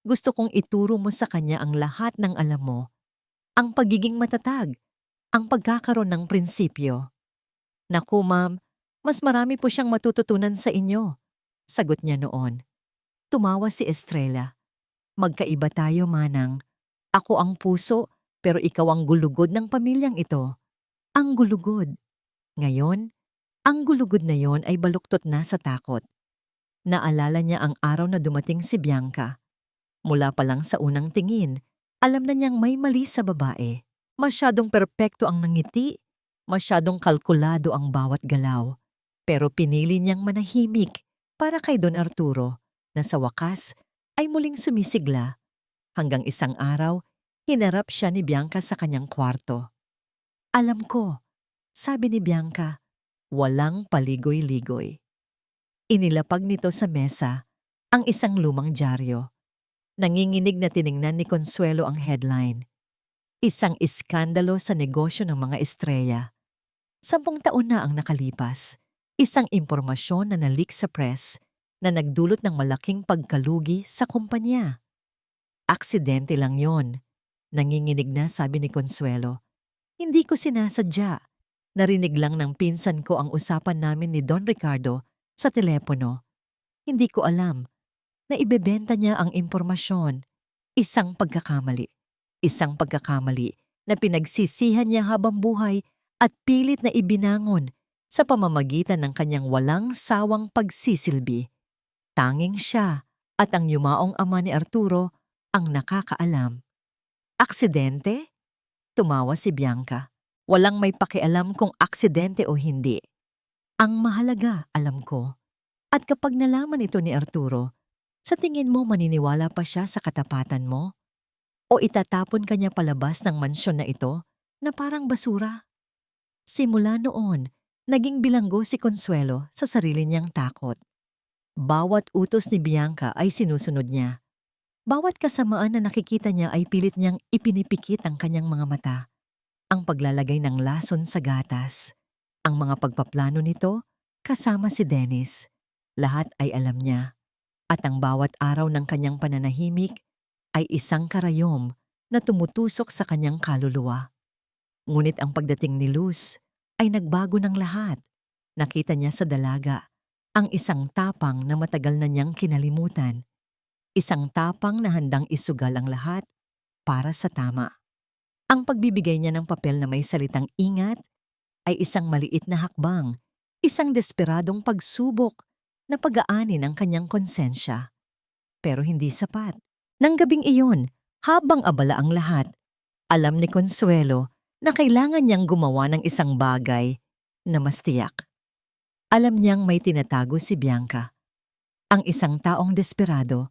gusto kong ituro mo sa kanya ang lahat ng alam mo, ang pagiging matatag, ang pagkakaroon ng prinsipyo. Naku ma'am, mas marami po siyang matututunan sa inyo, sagot niya noon. Tumawa si Estrella. Magkaiba tayo, Manang. Ako ang puso, pero ikaw ang gulugod ng pamilyang ito. Ang gulugod. Ngayon, ang gulugod na yon ay baluktot na sa takot. Naalala niya ang araw na dumating si Bianca. Mula pa lang sa unang tingin, alam na niyang may mali sa babae. Masyadong perpekto ang nangiti, masyadong kalkulado ang bawat galaw. Pero pinili niyang manahimik para kay Don Arturo na sa wakas ay muling sumisigla. Hanggang isang araw, hinarap siya ni Bianca sa kanyang kwarto. Alam ko, sabi ni Bianca, walang paligoy-ligoy. Inilapag nito sa mesa ang isang lumang dyaryo. Nanginginig na tiningnan ni Consuelo ang headline. Isang iskandalo sa negosyo ng mga Estrella. 10 taon na ang nakalipas. Isang impormasyon na nalik sa press na nagdulot ng malaking pagkalugi sa kumpanya. Aksidente lang yon. Nanginginig na sabi ni Consuelo. Hindi ko sinasadya. Narinig lang ng pinsan ko ang usapan namin ni Don Ricardo sa telepono. Hindi ko alam na ibebenta niya ang impormasyon. Isang pagkakamali. Isang pagkakamali na pinagsisihan niya habang buhay at pilit na ibinangon sa pamamagitan ng kanyang walang sawang pagsisilbi. Tanging siya at ang yumaong ama ni Arturo ang nakakaalam. Aksidente? Tumawa si Bianca. Walang may pakialam kung aksidente o hindi. Ang mahalaga, alam ko. At kapag nalaman ito ni Arturo, sa tingin mo maniniwala pa siya sa katapatan mo? O itatapon kanya palabas ng mansyon na ito na parang basura? Simula noon, naging bilanggo si Consuelo sa sarili niyang takot. Bawat utos ni Bianca ay sinusunod niya. Bawat kasamaan na nakikita niya ay pilit niyang ipinipikit ang kanyang mga mata. Ang paglalagay ng lason sa gatas. Ang mga pagpaplano nito, kasama si Dennis. Lahat ay alam niya. At ang bawat araw ng kanyang pananahimik ay isang karayom na tumutusok sa kanyang kaluluwa. Ngunit ang pagdating ni Luz ay nagbago ng lahat. Nakita niya sa dalaga ang isang tapang na matagal na niyang kinalimutan. Isang tapang na handang isugal ang lahat para sa tama. Ang pagbibigay niya ng papel na may salitang ingat ay isang maliit na hakbang, isang desperadong pagsubok na pag-aani ng kanyang konsensya. Pero hindi sapat. Nang gabing iyon, habang abala ang lahat, alam ni Consuelo na kailangan niyang gumawa ng isang bagay na mas tiyak. Alam niyang may tinatago si Bianca. Ang isang taong desperado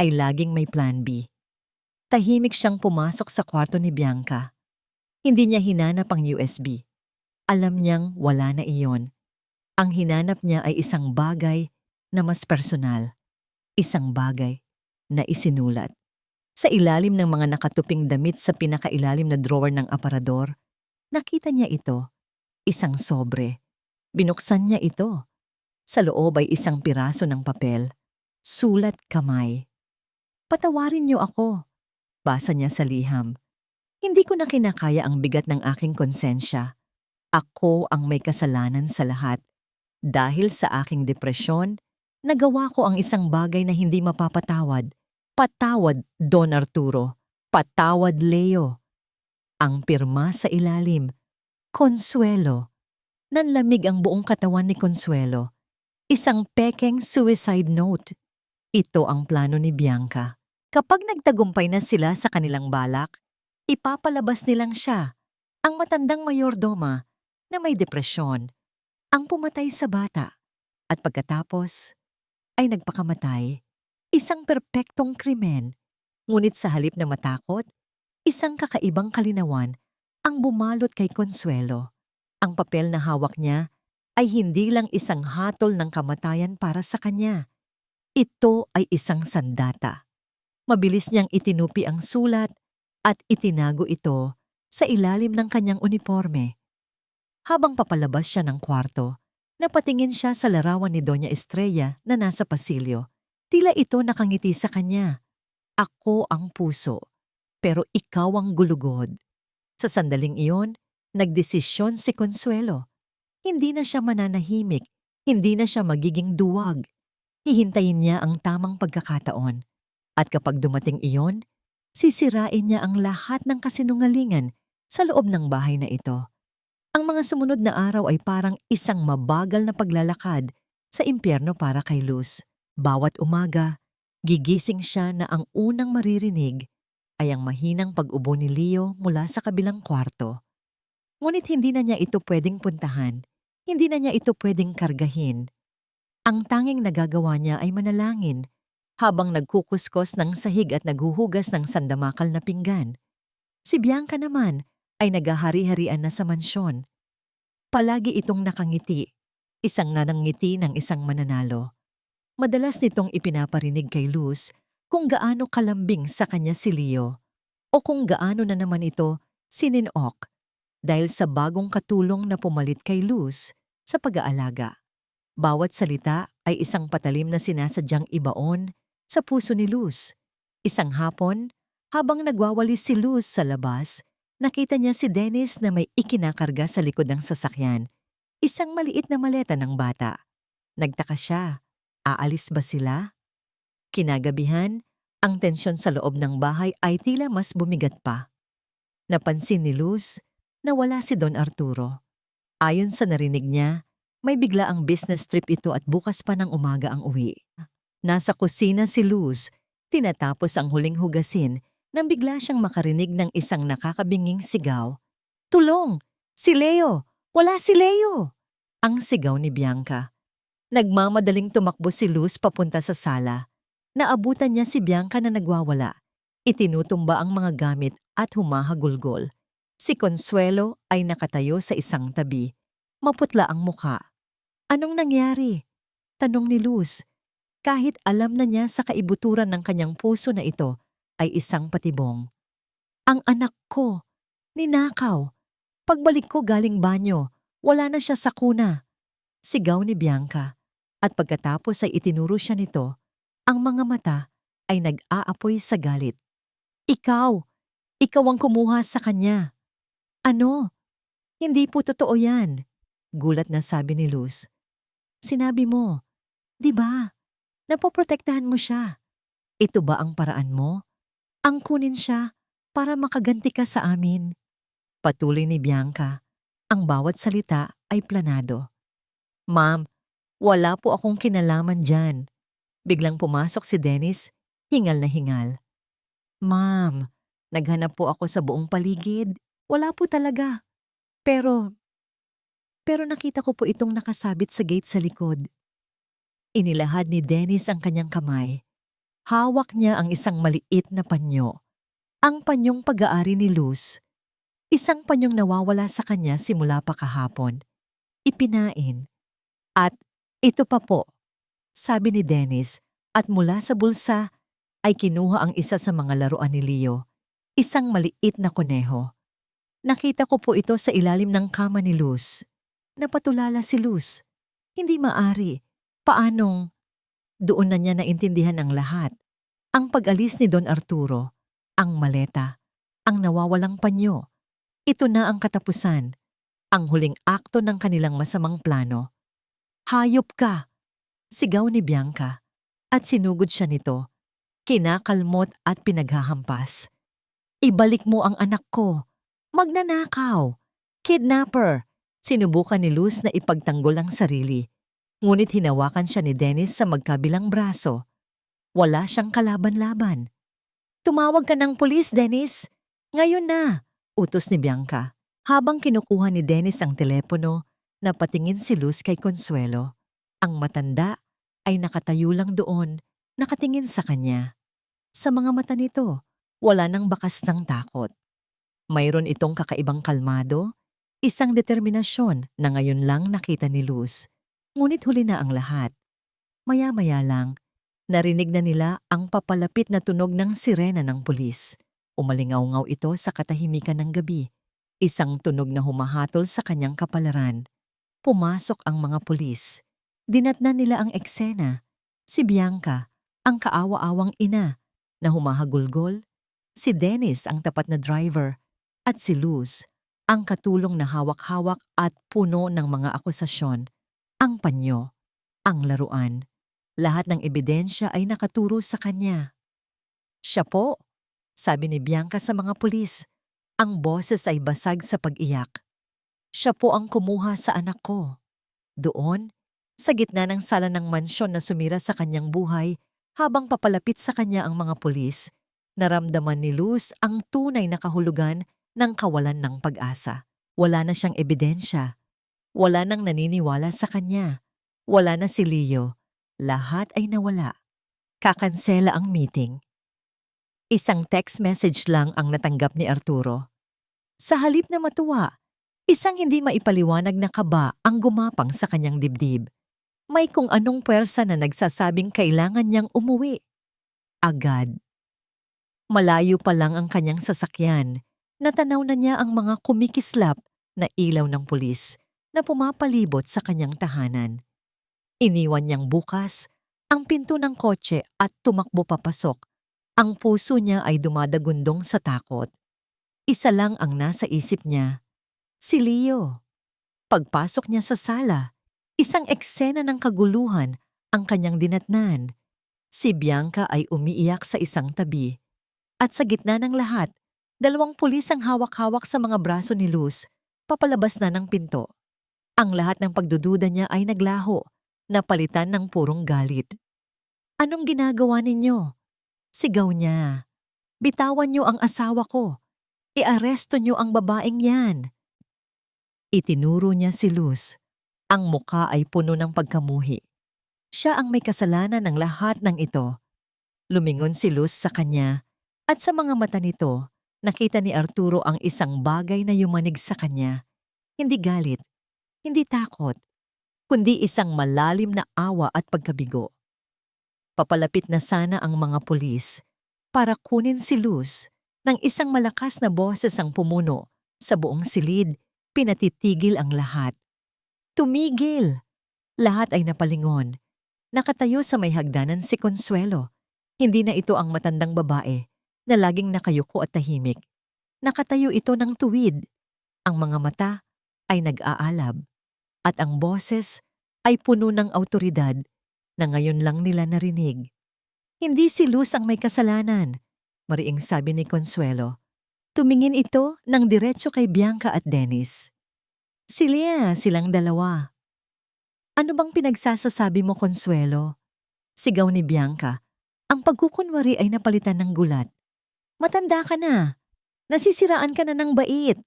ay laging may plan B. Tahimik siyang pumasok sa kwarto ni Bianca. Hindi niya hinanap ang USB. Alam niyang wala na iyon. Ang hinanap niya ay isang bagay na mas personal. Isang bagay na isinulat. Sa ilalim ng mga nakatuping damit sa pinakailalim na drawer ng aparador, nakita niya ito. Isang sobre. Binuksan niya ito. Sa loob ay isang piraso ng papel. Sulat kamay. Patawarin niyo ako. Basa niya sa liham. Hindi ko na kinakaya ang bigat ng aking konsensya. Ako ang may kasalanan sa lahat. Dahil sa aking depresyon, nagawa ko ang isang bagay na hindi mapapatawad. Patawad, Don Arturo. Patawad, Leo. Ang pirma sa ilalim. Consuelo. Nanlamig ang buong katawan ni Consuelo. Isang pekeng suicide note. Ito ang plano ni Bianca. Kapag nagtagumpay na sila sa kanilang balak, ipapalabas nilang siya, ang matandang mayordoma na may depresyon, ang pumatay sa bata. At pagkatapos ay nagpakamatay. Isang perpektong krimen. Ngunit sa halip na matakot, isang kakaibang kalinawan ang bumalot kay Consuelo. Ang papel na hawak niya ay hindi lang isang hatol ng kamatayan para sa kanya. Ito ay isang sandata. Mabilis niyang itinupi ang sulat at itinago ito sa ilalim ng kanyang uniforme. Habang papalabas siya ng kwarto, napatingin siya sa larawan ni Doña Estrella na nasa pasilyo. Tila ito nakangiti sa kanya. Ako ang puso, pero ikaw ang gulugod. Sa sandaling iyon, nagdesisyon si Consuelo. Hindi na siya mananahimik, hindi na siya magiging duwag. Hihintayin niya ang tamang pagkakataon. At kapag dumating iyon, sisirain niya ang lahat ng kasinungalingan sa loob ng bahay na ito. Ang mga sumunod na araw ay parang isang mabagal na paglalakad sa impyerno para kay Luz. Bawat umaga, gigising siya na ang unang maririnig ay ang mahinang pag-ubo ni Leo mula sa kabilang kwarto. Ngunit hindi na niya ito pwedeng puntahan, hindi na niya ito pwedeng kargahin. Ang tanging nagagawa niya ay manalangin habang nagkukuskos ng sahig at naghuhugas ng sandamakal na pinggan. Si Bianca naman ay naghahari-harian na sa mansyon. Palagi itong nakangiti, isang nanangiti ng isang mananalo. Madalas nitong ipinaparinig kay Luz kung gaano kalambing sa kanya si Leo o kung gaano na naman ito sininok dahil sa bagong katulong na pumalit kay Luz sa pag-aalaga. Bawat salita ay isang patalim na sinasadyang ibaon sa puso ni Luz. Isang hapon, habang nagwawalis si Luz sa labas, nakita niya si Dennis na may ikinakarga sa likod ng sasakyan. Isang maliit na maleta ng bata. Nagtaka siya. Aalis ba sila? Kinagabihan, ang tensyon sa loob ng bahay ay tila mas bumigat pa. Napansin ni Luz na wala si Don Arturo. Ayon sa narinig niya, may bigla ang business trip ito at bukas pa ng umaga ang uwi. Nasa kusina si Luz, tinatapos ang huling hugasin nang bigla siyang makarinig ng isang nakakabinging sigaw. Tulong! Si Leo! Wala si Leo! Ang sigaw ni Bianca. Nagmamadaling tumakbo si Luz papunta sa sala. Naabutan niya si Bianca na nagwawala. Itinutumba ang mga gamit at humahagulgol. Si Consuelo ay nakatayo sa isang tabi. Maputla ang muka. Anong nangyari? Tanong ni Luz. Kahit alam na niya sa kaibuturan ng kanyang puso na ito ay isang patibong. Ang anak ko, ninakaw. Pagbalik ko galing banyo, wala na siya sa kuna. Sigaw ni Bianca. At pagkatapos ay itinuro siya nito, ang mga mata ay nag-aapoy sa galit. Ikaw! Ikaw ang kumuha sa kanya. Ano? Hindi po totoo yan. Gulat na sabi ni Luz. Sinabi mo, di ba? Napoprotektahan mo siya. Ito ba ang paraan mo? Ang kunin siya para makaganti ka sa amin. Patuloy ni Bianca. Ang bawat salita ay planado. Ma'am, wala po akong kinalaman dyan. Biglang pumasok si Dennis, hingal na hingal. Ma'am, naghanap po ako sa buong paligid. Wala po talaga. Pero nakita ko po itong nakasabit sa gate sa likod. Inilahad ni Dennis ang kanyang kamay. Hawak niya ang isang maliit na panyo. Ang panyong pag-aari ni Luz. Isang panyong nawawala sa kanya simula pa kahapon. Ipinain. At ito pa po, sabi ni Dennis, at mula sa bulsa ay kinuha ang isa sa mga laruan ni Leo, isang maliit na kuneho. Nakita ko po ito sa ilalim ng kama ni Luz. Napatulala si Luz. Hindi maari. Paanong? Doon na niya naintindihan ang lahat. Ang pag-alis ni Don Arturo, ang maleta, ang nawawalang panyo. Ito na ang katapusan, ang huling akto ng kanilang masamang plano. Hayop ka! Sigaw ni Bianca at sinugod siya nito. Kinakalmot at pinaghahampas. Ibalik mo ang anak ko. Magnanakaw. Kidnapper. Sinubukan ni Luz na ipagtanggol ang sarili. Ngunit hinawakan siya ni Dennis sa magkabilang braso. Wala siyang kalaban-laban. Tumawag ka ng pulis, Dennis. Ngayon na, utos ni Bianca. Habang kinukuha ni Dennis ang telepono, napatingin si Luz kay Consuelo. Ang matanda ay nakatayo lang doon, nakatingin sa kanya. Sa mga mata nito, wala nang bakas ng takot. Mayroon itong kakaibang kalmado, isang determinasyon na ngayon lang nakita ni Luz. Ngunit huli na ang lahat. Maya-maya lang, narinig na nila ang papalapit na tunog ng sirena ng pulis. Umalingaw-ngaw ito sa katahimikan ng gabi. Isang tunog na humahatol sa kanyang kapalaran. Pumasok ang mga pulis. Dinatnan nila ang eksena. Si Bianca, ang kaawa-awang ina, na humahagulgol. Si Dennis, ang tapat na driver. At si Luz, ang katulong na hawak-hawak at puno ng mga akusasyon. Ang panyo, ang laruan. Lahat ng ebidensya ay nakaturo sa kanya. Siya po, sabi ni Bianca sa mga pulis. Ang boses ay basag sa pag-iyak. Siya po ang kumuha sa anak ko. Doon, sa gitna ng sala ng mansyon na sumira sa kanyang buhay, habang papalapit sa kanya ang mga pulis, naramdaman ni Luz ang tunay na kahulugan ng kawalan ng pag-asa. Wala na siyang ebidensya. Wala nang naniniwala sa kanya. Wala na si Leo. Lahat ay nawala. Kakansela ang meeting. Isang text message lang ang natanggap ni Arturo. Sa halip na matuwa, isang hindi maipaliwanag na kaba ang gumapang sa kanyang dibdib. May kung anong pwersa na nagsasabing kailangan niyang umuwi. Agad. Malayo pa lang ang kanyang sasakyan. Natanaw na niya ang mga kumikislap na ilaw ng pulis na pumapalibot sa kanyang tahanan. Iniwan niyang bukas ang pinto ng kotse at tumakbo papasok. Ang puso niya ay dumadagundong sa takot. Isa lang ang nasa isip niya, si Leo. Pagpasok niya sa sala, isang eksena ng kaguluhan ang kanyang dinatnan. Si Bianca ay umiiyak sa isang tabi. At sa gitna ng lahat, 2 pulis ang hawak-hawak sa mga braso ni Luz, papalabas na ng pinto. Ang lahat ng pagdududa niya ay naglaho, napalitan ng purong galit. Anong ginagawa ninyo? Sigaw niya. Bitawan niyo ang asawa ko. Iaresto niyo ang babaeng yan. Itinuro niya si Luz. Ang muka ay puno ng pagkamuhi. Siya ang may kasalanan ng lahat ng ito. Lumingon si Luz sa kanya at sa mga mata nito, nakita ni Arturo ang isang bagay na yumanig sa kanya. Hindi galit, hindi takot, kundi isang malalim na awa at pagkabigo. Papalapit na sana ang mga pulis para kunin si Luz nang isang malakas na boses ang pumuno. Sa buong silid, pinatitigil ang lahat. Tumigil! Lahat ay napalingon. Nakatayo sa may hagdanan si Consuelo. Hindi na ito ang matandang babae na laging nakayuko at tahimik. Nakatayo ito ng tuwid. Ang mga mata ay nag-aalab. At ang boses ay puno ng awtoridad na ngayon lang nila narinig. Hindi si Luz ang may kasalanan, mariing sabi ni Consuelo. Tumingin ito ng diretso kay Bianca at Dennis. Silang dalawa. Ano bang pinagsasasabi mo, Consuelo? Sigaw ni Bianca. Ang pagkukunwari ay napalitan ng gulat. Matanda ka na. Nasisiraan ka na ng bait.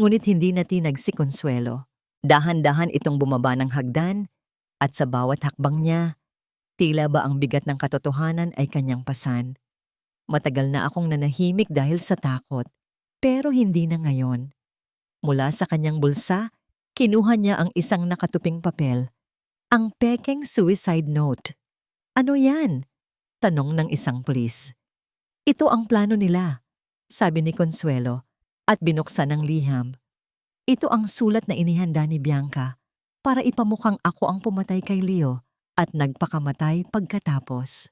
Ngunit hindi natinag si Consuelo. Dahan-dahan itong bumaba ng hagdan at sa bawat hakbang niya, tila ba ang bigat ng katotohanan ay kanyang pasan. Matagal na akong nanahimik dahil sa takot, pero hindi na ngayon. Mula sa kanyang bulsa, kinuha niya ang isang nakatuping papel. Ang pekeng suicide note. Ano yan? Tanong ng isang pulis. Ito ang plano nila, sabi ni Consuelo, at binuksan ang liham. Ito ang sulat na inihanda ni Bianca para ipamukhang ako ang pumatay kay Leo at nagpakamatay pagkatapos.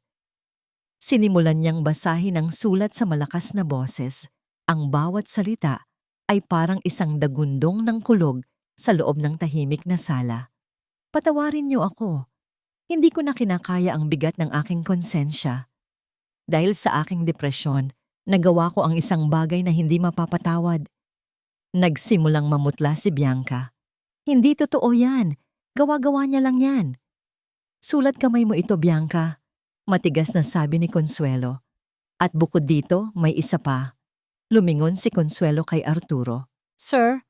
Sinimulan niyang basahin ang sulat sa malakas na boses. Ang bawat salita ay parang isang dagundong ng kulog sa loob ng tahimik na sala. Patawarin niyo ako. Hindi ko na kinakaya ang bigat ng aking konsensya. Dahil sa aking depresyon, nagawa ko ang isang bagay na hindi mapapatawad. Nagsimulang mamutla si Bianca. Hindi totoo yan. Gawa-gawa niya lang yan. Sulat kamay mo ito, Bianca. Matigas na sabi ni Consuelo. At bukod dito, may isa pa. Lumingon si Consuelo kay Arturo. Sir,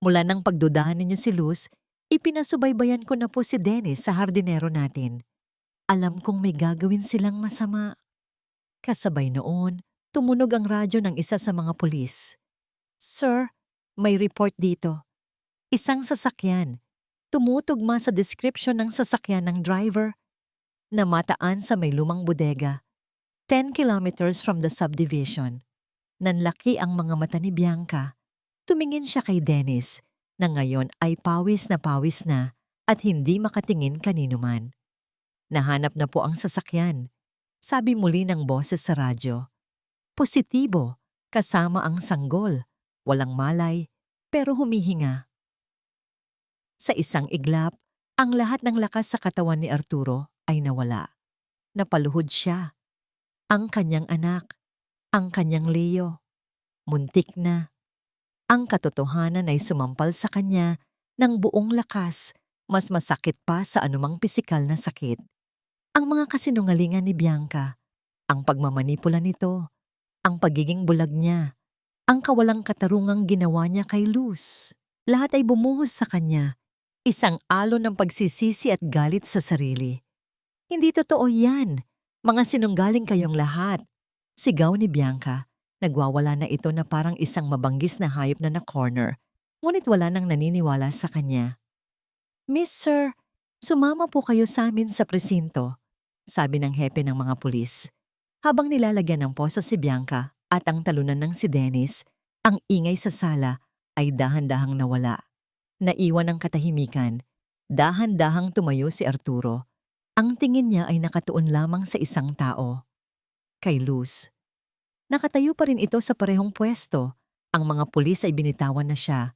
mula nang pagdudahan ninyo si Luz, ipinasubaybayan ko na po si Dennis sa hardinero natin. Alam kong may gagawin silang masama. Kasabay noon, tumunog ang radyo ng isa sa mga pulis. Sir, may report dito. Isang sasakyan. Tumutugma sa description ng sasakyan ng driver. Namataan sa may lumang bodega. 10 kilometers from the subdivision. Nanlaki ang mga mata ni Bianca. Tumingin siya kay Dennis na ngayon ay pawis na at hindi makatingin kanino man. Nahanap na po ang sasakyan, sabi muli ng boses sa radyo. Positibo, kasama ang sanggol, walang malay, pero humihinga. Sa isang iglap, ang lahat ng lakas sa katawan ni Arturo ay nawala. Napaluhod siya. Ang kanyang anak, ang kanyang Leo, muntik na. Ang katotohanan ay sumampal sa kanya ng buong lakas, mas masakit pa sa anumang pisikal na sakit. Ang mga kasinungalingan ni Bianca, ang pagmamanipula nito, ang pagiging bulag niya, ang kawalang katarungang ginawa niya kay Luz. Lahat ay bumuhos sa kanya, isang alon ng pagsisisi at galit sa sarili. Hindi totoo yan. Mga sinunggaling kayong lahat. Sigaw ni Bianca. Nagwawala na ito na parang isang mabanggis na hayop na na-corner. Ngunit wala nang naniniwala sa kanya. Miss Sir, sumama po kayo sa amin sa presinto, sabi ng hepe ng mga pulis. Habang nilalagyan ng posa si Bianca at ang talunan ng si Dennis, ang ingay sa sala ay dahan-dahang nawala. Naiwan ang katahimikan. Dahan-dahang tumayo si Arturo. Ang tingin niya ay nakatuon lamang sa isang tao. Kay Luz. Nakatayo pa rin ito sa parehong pwesto. Ang mga pulis ay binitawan na siya.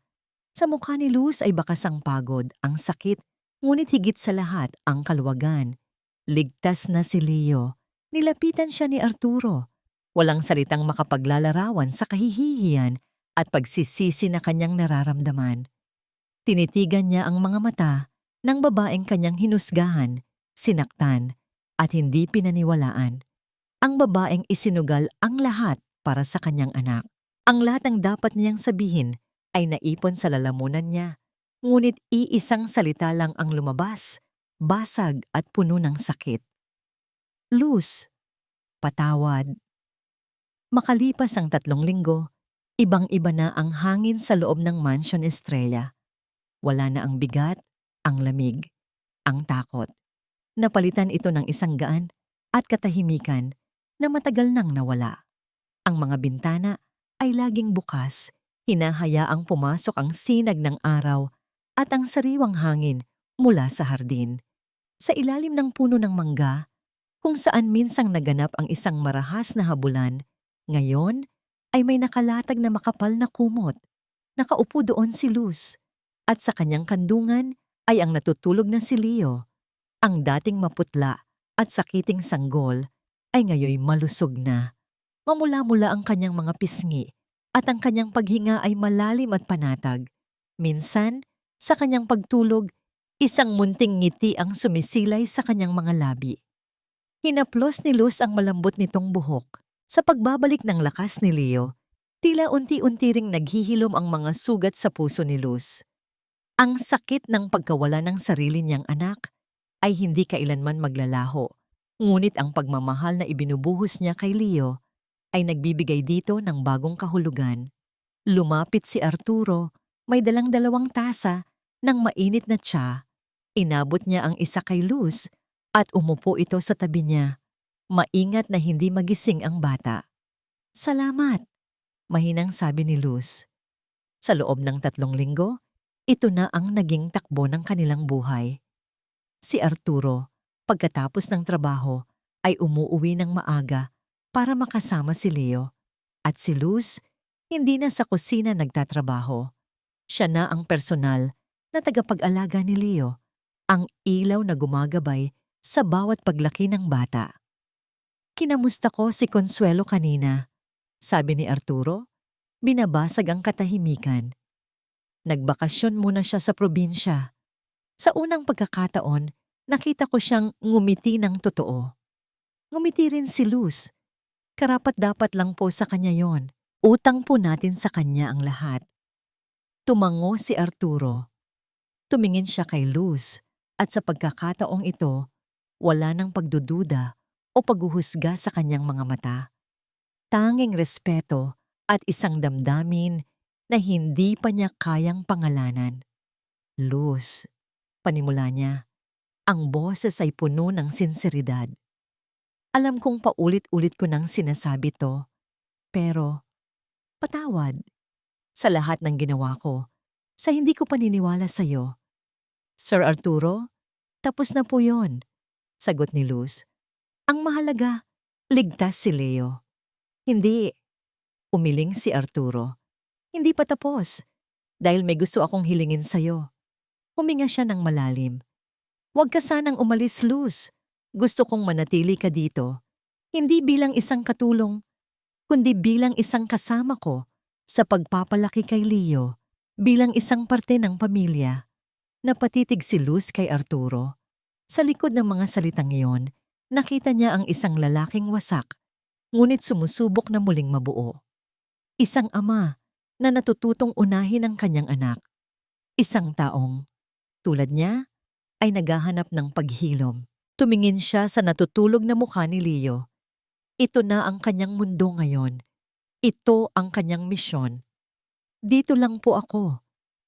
Sa mukha ni Luz ay bakas ang pagod, ang sakit, ngunit higit sa lahat ang kaluwagan. Ligtas na si Leo. Nilapitan siya ni Arturo. Walang salitang makapaglalarawan sa kahihihiyan at pagsisisi na kanyang nararamdaman. Tinitigan niya ang mga mata ng babaeng kanyang hinusgahan, sinaktan, at hindi pinaniwalaan. Ang babaeng isinugal ang lahat para sa kanyang anak. Ang lahat ng dapat niyang sabihin ay naipon sa lalamunan niya. Ngunit iisang salita lang ang lumabas, basag at puno ng sakit. Luz, patawad. Makalipas ang 3 linggo, ibang-iba na ang hangin sa loob ng Mansion Estrella. Wala na ang bigat, ang lamig, ang takot. Napalitan ito ng isang gaan at katahimikan na matagal nang nawala. Ang mga bintana ay laging bukas, hinahayaang pumasok ang sinag ng araw at ang sariwang hangin mula sa hardin. Sa ilalim ng puno ng mangga, kung saan minsang naganap ang isang marahas na habulan, ngayon ay may nakalatag na makapal na kumot. Nakaupo doon si Luz at sa kanyang kandungan ay ang natutulog na si Leo. Ang dating maputla at sakiting sanggol ay ngayoy malusog na. Mamula-mula ang kanyang mga pisngi at ang kanyang paghinga ay malalim at panatag. Minsan, sa kanyang pagtulog, isang munting ngiti ang sumisilay sa kanyang mga labi. Hinaplos ni Luz ang malambot nitong buhok. Sa pagbabalik ng lakas ni Leo, tila unti-unti ring naghihilom ang mga sugat sa puso ni Luz. Ang sakit ng pagkawala ng sarili niyang anak ay hindi kailanman maglalaho. Ngunit ang pagmamahal na ibinubuhos niya kay Leo ay nagbibigay dito ng bagong kahulugan. Lumapit si Arturo, may dalang 2 tasa ng mainit na tsa. Inabot niya ang isa kay Luz at umupo ito sa tabi niya. Maingat na hindi magising ang bata. Salamat, mahinang sabi ni Luz. Sa loob ng 3 linggo, ito na ang naging takbo ng kanilang buhay. Si Arturo, pagkatapos ng trabaho, ay umuuwi ng maaga para makasama si Leo. At si Luz, hindi na sa kusina nagtatrabaho. Siya na ang personal na tagapag-alaga ni Leo, ang ilaw na gumagabay sa bawat paglaki ng bata. Kinamusta ko si Consuelo kanina, sabi ni Arturo. Binabasag ang katahimikan. Nagbakasyon muna siya sa probinsya. Sa unang pagkakataon, nakita ko siyang ngumiti ng totoo. Ngumiti rin si Luz. Karapat-dapat lang po sa kanya yon. Utang po natin sa kanya ang lahat. Tumango si Arturo. Tumingin siya kay Luz at sa pagkakataong ito, wala nang pagdududa o paghuhusga sa kanyang mga mata. Tanging respeto at isang damdamin na hindi pa niya kayang pangalanan. Luz, panimula niya. Ang boses ay puno ng sinseridad. Alam kong paulit-ulit ko nang sinasabi to, pero patawad. sa lahat ng ginawa ko, sa hindi ko paniniwala sa'yo. Sir Arturo, tapos na po yon, sagot ni Luz. Ang mahalaga, ligtas si Leo. Hindi, umiling si Arturo. Hindi pa tapos, dahil may gusto akong hilingin sa'yo. Huminga siya ng malalim. Huwag ka sanang umalis, Luz. Gusto kong manatili ka dito. Hindi bilang isang katulong, kundi bilang isang kasama ko sa pagpapalaki kay Leo, bilang isang parte ng pamilya. Napatitig si Luz kay Arturo. Sa likod ng mga salitang iyon, nakita niya ang isang lalaking wasak, ngunit sumusubok na muling mabuo. Isang ama na natututong unahin ang kanyang anak. Isang taong, tulad niya, ay naghahanap ng paghilom. Tumingin siya sa natutulog na mukha ni Leo. Ito na ang kanyang mundo ngayon. Ito ang kanyang misyon. Dito lang po ako,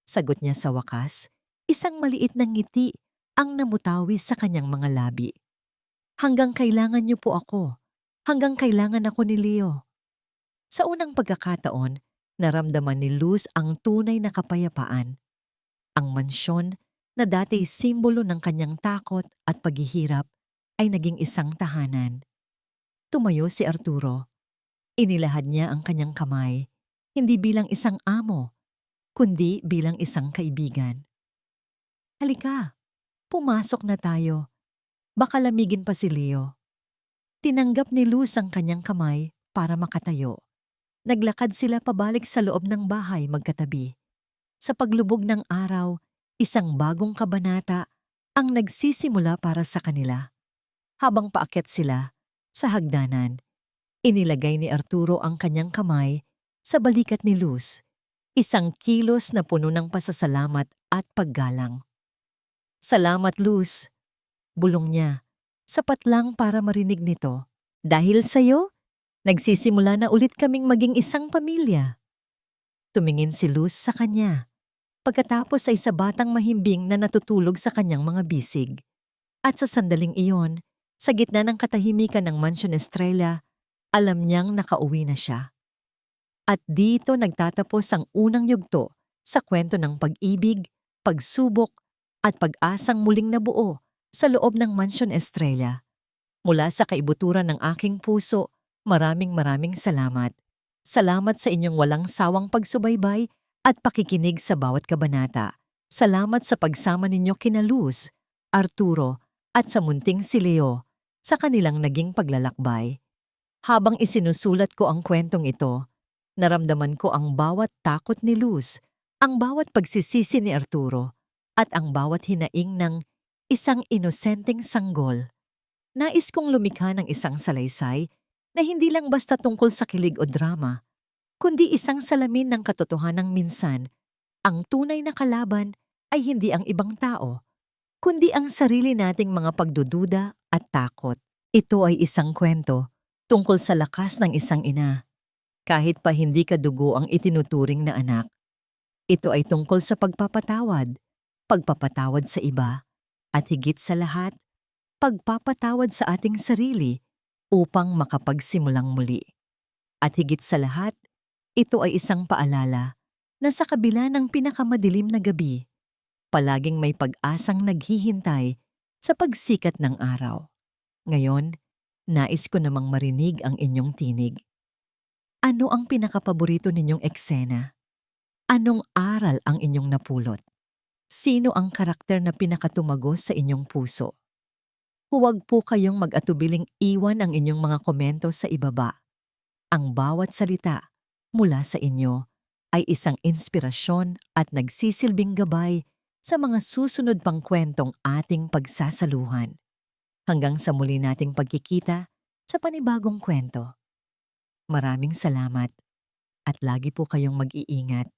sagot niya sa wakas. Isang maliit na ngiti ang namutawi sa kanyang mga labi. Hanggang kailangan niyo po ako. Hanggang kailangan ako ni Leo. Sa unang pagkakataon, naramdaman ni Luz ang tunay na kapayapaan. Ang mansyon na dati simbolo ng kanyang takot at paghihirap ay naging isang tahanan. Tumayo si Arturo. Inilahad niya ang kanyang kamay, hindi bilang isang amo, kundi bilang isang kaibigan. Halika, pumasok na tayo. Baka lamigin pa si Leo. Tinanggap ni Luz ang kanyang kamay para makatayo. Naglakad sila pabalik sa loob ng bahay magkatabi. Sa paglubog ng araw, isang bagong kabanata ang nagsisimula para sa kanila. Habang paakyat sila sa hagdanan, inilagay ni Arturo ang kanyang kamay sa balikat ni Luz, isang kilos na puno ng pasasalamat at paggalang. Salamat, Luz, bulong niya, sapat lang para marinig nito. Dahil sa'yo, nagsisimula na ulit kaming maging isang pamilya. Tumingin si Luz sa kanya. Pagkatapos ay sa batang mahimbing na natutulog sa kanyang mga bisig. At sa sandaling iyon, sa gitna ng katahimikan ng Mansion Estrella, alam niyang nakauwi na siya. At dito nagtatapos ang unang yugto sa kwento ng pag-ibig, pagsubok, at pag-asang muling nabuo sa loob ng Mansion Estrella. Mula sa kaibuturan ng aking puso, maraming salamat. Salamat sa inyong walang sawang pagsubaybay at pakikinig sa bawat kabanata. Salamat sa pagsama ninyo kina Luz, Arturo, at sa munting si Leo sa kanilang naging paglalakbay. Habang isinusulat ko ang kwentong ito, naramdaman ko ang bawat takot ni Luz, ang bawat pagsisisi ni Arturo, at ang bawat hinaing ng isang inosenteng sanggol. Nais kong lumikha ng isang salaysay na hindi lang basta tungkol sa kilig o drama, kundi isang salamin ng katotohanang minsan, ang tunay na kalaban ay hindi ang ibang tao, kundi ang sarili nating mga pagdududa at takot. Ito ay isang kwento tungkol sa lakas ng isang ina, kahit pa hindi kadugo ang itinuturing na anak. Ito ay tungkol sa pagpapatawad sa iba, at higit sa lahat, pagpapatawad sa ating sarili upang makapagsimulang muli. At higit sa lahat, ito ay isang paalala na sa kabila ng pinakamadilim na gabi, palaging may pag-asang naghihintay sa pagsikat ng araw. Ngayon, nais ko namang marinig ang inyong tinig. Ano ang pinakapaborito ninyong eksena? Anong aral ang inyong napulot? Sino ang karakter na pinakatumagos sa inyong puso? Huwag po kayong mag-atubiling iwan ang inyong mga komento sa ibaba. Ang bawat salita mula sa inyo ay isang inspirasyon at nagsisilbing gabay sa mga susunod pang kwentong ating pagsasaluhan. Hanggang sa muli nating pagkikita sa panibagong kwento. Maraming salamat at lagi po kayong mag-iingat.